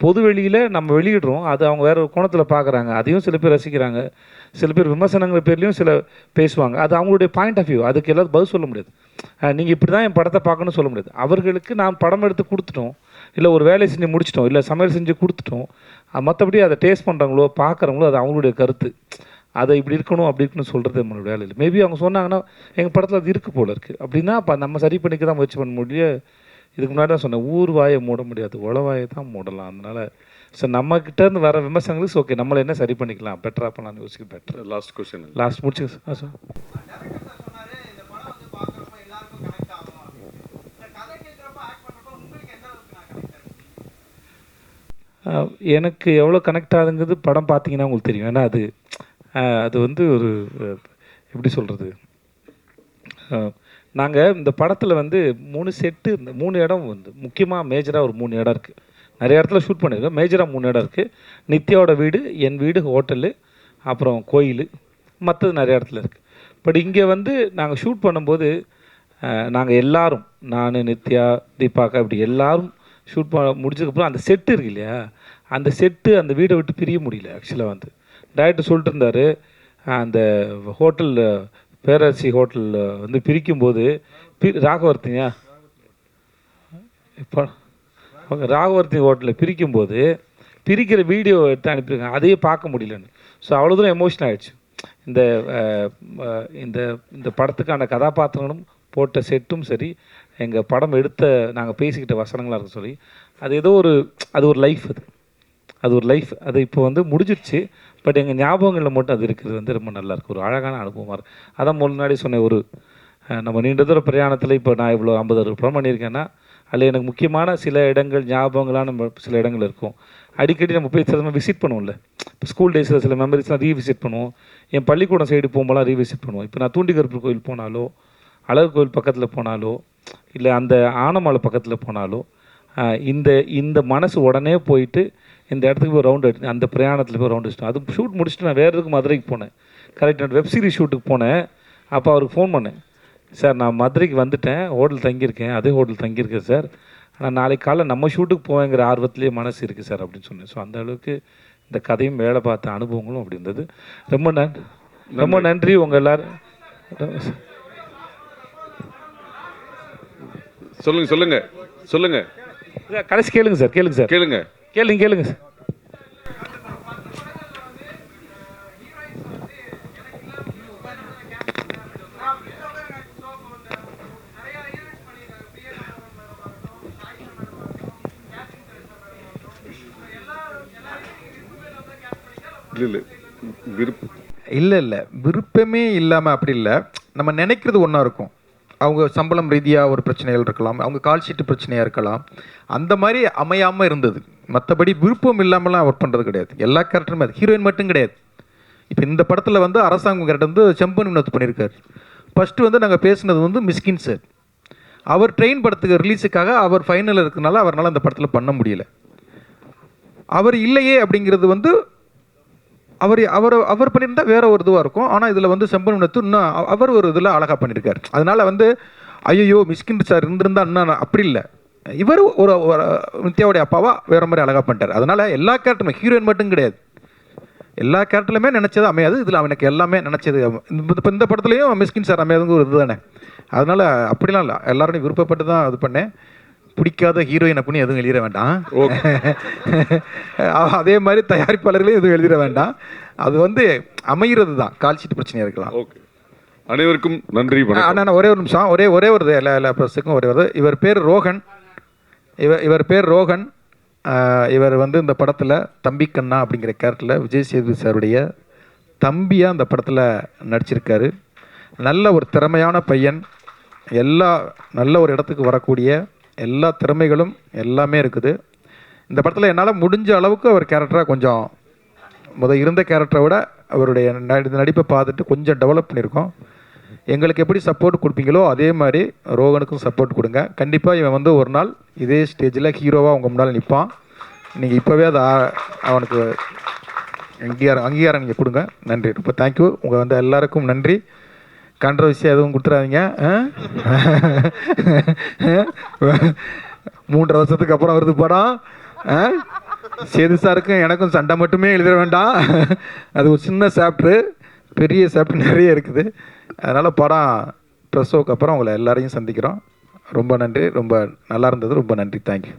பொது வெளியில் நம்ம வெளியிடுறோம், அது அவங்க வேறு ஒரு கோணத்தில் பார்க்குறாங்க, அதையும் சில பேர் ரசிக்கிறாங்க, சில பேர் விமர்சனங்கள் பேர்லேயும் சில பேசுவாங்க. அது அவங்களுடைய பாயிண்ட் ஆஃப் வியூ, அதுக்கு எல்லாரும் பதில் சொல்ல முடியாது. நீங்கள் இப்படி தான் என் படத்தை பார்க்கணும்னு சொல்ல முடியாது. அவர்களுக்கு நான் படம் எடுத்து கொடுத்துட்டோம், இல்லை ஒரு வேலை செஞ்சு முடிச்சிட்டோம், இல்லை சமையல் செஞ்சு கொடுத்துட்டோம். மற்றபடி அதை டேஸ்ட் பண்ணுறாங்களோ பார்க்குறவங்களோ அது அவங்களுடைய கருத்து. அதை இப்படி இருக்கணும் அப்படி இருக்குன்னு சொல்கிறது நம்மளோட வேலை இல்லை. மேபி அவங்க சொன்னாங்கன்னா எங்கள் படத்தில் அது இருக்குது போல இருக்குது அப்படின்னா அப்போ நம்ம சரி பண்ணிக்க தான் முயற்சி பண்ண முடியும். இதுக்கு முன்னாடி தான் சொன்னேன், ஊர் வாயை மூட முடியாது, உளவாயை தான் மூடலாம். அதனால் சார் நம்மக்கிட்டேருந்து வர விமர்சனங்களுக்கு ஓகே, நம்மளை என்ன சரி பண்ணிக்கலாம், பெட்டராக பண்ணலாம்னு யோசிக்க பெட்டர். லாஸ்ட் கொஸ்டின், லாஸ்ட் முடிச்சு சார். எனக்கு எவ்வளோ கனெக்ட் ஆகுதுங்கிறது படம் பார்த்தீங்கன்னா உங்களுக்கு தெரியும். ஏன்னா அது வந்து ஒரு எப்படி சொல்கிறது, நாங்கள் இந்த படத்தில் வந்து 3 செட்டு, இந்த 3 இடம் வந்து முக்கியமாக மேஜராக ஒரு 3 இடம் இருக்குது. நிறைய இடத்துல ஷூட் பண்ணியிருக்கோம், மேஜராக 3 இடம் இருக்குது. நித்யாவோட வீடு, என் வீடு, ஹோட்டலு, அப்புறம் கோயில், மற்றது நிறைய இடத்துல இருக்குது. பட் இங்கே வந்து நாங்கள் ஷூட் பண்ணும்போது நாங்கள் எல்லோரும், நான், நித்யா, தீபாக்கா, இப்படி எல்லோரும் ஷூட் முடிச்சதுக்கப்புறம் அந்த செட்டு இருக்கு இல்லையா, அந்த செட்டு அந்த வீடை விட்டு பிரிய முடியல. ஆக்சுவலாக வந்து டைரக்டர் சொல்லிட்டு இருந்தார், அந்த ஹோட்டலில் பேரரசி ஹோட்டலில் வந்து பிரிக்கும்போது ராகவர்த்தியா இப்போ ராகவர்த்தி ஹோட்டலில் பிரிக்கும்போது பிரிக்கிற வீடியோ எடுத்து அனுப்பியிருக்காங்க, அதையே பார்க்க முடியலன்னு. ஸோ அவ்வளோ தூரம் எமோஷனல் ஆகிடுச்சு. இந்த இந்த இந்த படத்துக்கான கதாபாத்திரங்களும் போட்ட செட்டும் சரி, எங்கள் படம் எடுத்த நாங்கள் பேசிக்கிட்ட வசனங்களாக இருக்க சொல்லி அது ஏதோ அது ஒரு லைஃப், அது ஒரு லைஃப். அது இப்போ வந்து முடிஞ்சிடுச்சு. பட் எங்கள் ஞாபகங்களில் மட்டும் அது இருக்கிறது வந்து ரொம்ப நல்லாயிருக்கு, ஒரு அழகான அனுபவமாக இருக்குது. அதான் முன்னாடி சொன்னேன், ஒரு நம்ம நீண்ட தூர பிரயாணத்தில் இப்போ நான் இவ்வளோ 50-60 படம் பண்ணியிருக்கேன்னா அதில் எனக்கு முக்கியமான சில இடங்கள் ஞாபகங்களான சில இடங்கள் இருக்கும். அடிக்கடி நம்ம போய் சில விசிட் பண்ணுவோம்ல, இப்போ ஸ்கூல் டேஸில் சில மெமரிஸ்லாம் ரீவிசிட் பண்ணுவோம். என் பள்ளிக்கூடம் சைடு போகும்போலாம் ரீவிசிட் பண்ணுவோம். இப்போ நான் தூண்டிகருப்பு கோயில் போனாலோ, அழகு கோயில் பக்கத்தில் போனாலோ, இல்லை அந்த ஆனமலை பக்கத்தில் போனாலோ, இந்த மனசு உடனே போயிட்டு இந்த இடத்துக்கு போய் ரவுண்ட் அடிச்சு அந்த பிரயாணத்தில் போய் ரவுண்ட் அடிச்சிட்டோம். அது ஷூட் முடிச்சுட்டு நான் வேறு எதுக்கு மதுரைக்கு போனேன். கரெக்ட், நான் வெப் சீரிஸ் ஷூட்டுக்கு போனேன். அப்போ அவருக்கு ஃபோன் பண்ணேன், சார் நான் மதுரைக்கு வந்துட்டேன், ஹோட்டல் தங்கியிருக்கேன், அதே ஹோட்டல் தங்கியிருக்கேன் சார், ஆனால் நாளைக்கு காலைல நம்ம ஷூட்டுக்கு போவேங்கிற ஆர்வத்திலே மனசு இருக்குது சார் அப்படின்னு சொன்னேன். ஸோ அந்த அளவுக்கு இந்த கதையும் வேலை பார்த்த அனுபவங்களும் அப்படி இருந்தது. ரொம்ப நன்றி உங்கள் எல்லோரும். சொல்லுங்க கடைசி கேளுங்க சார், கேளுங்க சார். இல்லை விருப்பம் இல்லை விருப்பமே இல்லாமல் அப்படி இல்லை. நம்ம நினைக்கிறது ஒன்றா இருக்கும். அவங்க சம்பளம் ரீதியாக ஒரு பிரச்சனைகள் இருக்கலாம், அவங்க கால் ஷீட்டு பிரச்சனையாக இருக்கலாம், அந்த மாதிரி அமையாமல் இருந்தது. மற்றபடி விருப்பம் இல்லாமலாம் ஒர்க் பண்ணுறது கிடையாது. எல்லா கேரக்டருமே அது ஹீரோயின் மட்டும் கிடையாது. இப்போ இந்த படத்தில் வந்து அரசாங்கம் கேரக்டர் வந்து செம்பன் வினோத் பண்ணியிருக்காரு. ஃபஸ்ட்டு வந்து நாங்கள் பேசுனது வந்து மிஸ்கின் சார். அவர் ட்ரெயின் படத்துக்கு ரிலீஸுக்காக அவர் ஃபைனல் இருக்கிறதுனால அவரால் அந்த படத்தில் பண்ண முடியல. அவர் இல்லையே அப்படிங்கிறது வந்து அவர் பண்ணியிருந்தா வேற ஒரு இதுவாக இருக்கும். ஆனால் இதில் வந்து செம்பன் வினோத் இன்னும் அவர் ஒரு இதில் அழகாக பண்ணியிருக்காரு. அதனால் வந்து ஐயோ மிஸ்கின் சார் இருந்திருந்தா இன்னும் அப்படி இல்லை, இவர் ஒரு நித்யாவுடைய அப்பாவா வேற மாதிரி அழகாக பண்ணிட்டார். அதனால் எல்லா கேரக்டருமே ஹீரோயின் மட்டும் கிடையாது, எல்லா கேரக்டர்லையுமே நினச்சது அமையாது. இதில் அவனுக்கு எல்லாமே நினச்சது. இப்போ இந்த படத்துலையும் மிஸ்கின் சார் அமையாதுங்க ஒரு இது தானே. அதனால் அப்படிலாம் இல்லை, எல்லாரோடையும் விருப்பப்பட்டு தான் இது பண்ணேன். பிடிக்காத ஹீரோயின் அப்படின்னு எதுவும் எழுதிட வேண்டாம். அதே மாதிரி தயாரிப்பாளர்களையும் எதுவும் எழுதிட வேண்டாம். அது வந்து அமைகிறது தான். கால் ஷீட் பிரச்சனையாக இருக்கலாம். ஓகே, அனைவருக்கும் நன்றி. அண்ணா ஒரே ஒரு நிமிஷம், ஒரே ஒரு எல்லா ப்ரெஸ்ஸுக்கும் ஒரே வருது. இவர் பேர் ரோஹன். இவர் பேர் ரோஹன். இவர் வந்து இந்த படத்தில் தம்பிக்கண்ணா அப்படிங்கிற கேரக்டரில் விஜய் சேதுபதி சாருடைய தம்பியாக அந்த படத்தில் நடிச்சிருக்காரு. நல்ல ஒரு திறமையான பையன். நல்ல ஒரு இடத்துக்கு வரக்கூடிய எல்லா திறமைகளும் எல்லாமே இருக்குது இந்த படத்தில். என்னால் முடிஞ்ச அளவுக்கு அவர் கேரக்டராக கொஞ்சம் இருந்த கேரக்டரை விட அவருடைய நடிப்பை பார்த்துட்டு கொஞ்சம் டெவலப் பண்ணியிருக்கோம். எங்களுக்கு எப்படி சப்போர்ட் கொடுப்பீங்களோ அதே மாதிரி ரோகனுக்கும் சப்போர்ட் கொடுங்க. கண்டிப்பாக இவன் வந்து ஒரு நாள் இதே ஸ்டேஜில் ஹீரோவாக உங்கள் முன்னால் நிற்பான். நீங்கள் இப்போவே அதை அவனுக்கு அங்கீகாரம் நீங்கள் கொடுங்க. நன்றி, ரொம்ப தேங்க்யூ. உங்கள் வந்து எல்லாருக்கும் நன்றி. கான்ட்ரவர்சியாக எதுவும் கொடுத்துடாதீங்க. 3 வருஷத்துக்கு அப்புறம் வருது படம். சேது சாருக்கும் எனக்கும் சண்டை மட்டுமே எழுதிட வேண்டாம். அது ஒரு சின்ன சாப்டரு, பெரிய சாப்டர் நிறைய இருக்குது. அதனால் படம் ப்ரெஸ் ஷோக்கு அப்புறம் உங்களை எல்லாரையும் சந்திக்கிறோம். ரொம்ப நன்றி, ரொம்ப நல்லா இருந்தது. ரொம்ப நன்றி, தேங்க்யூ.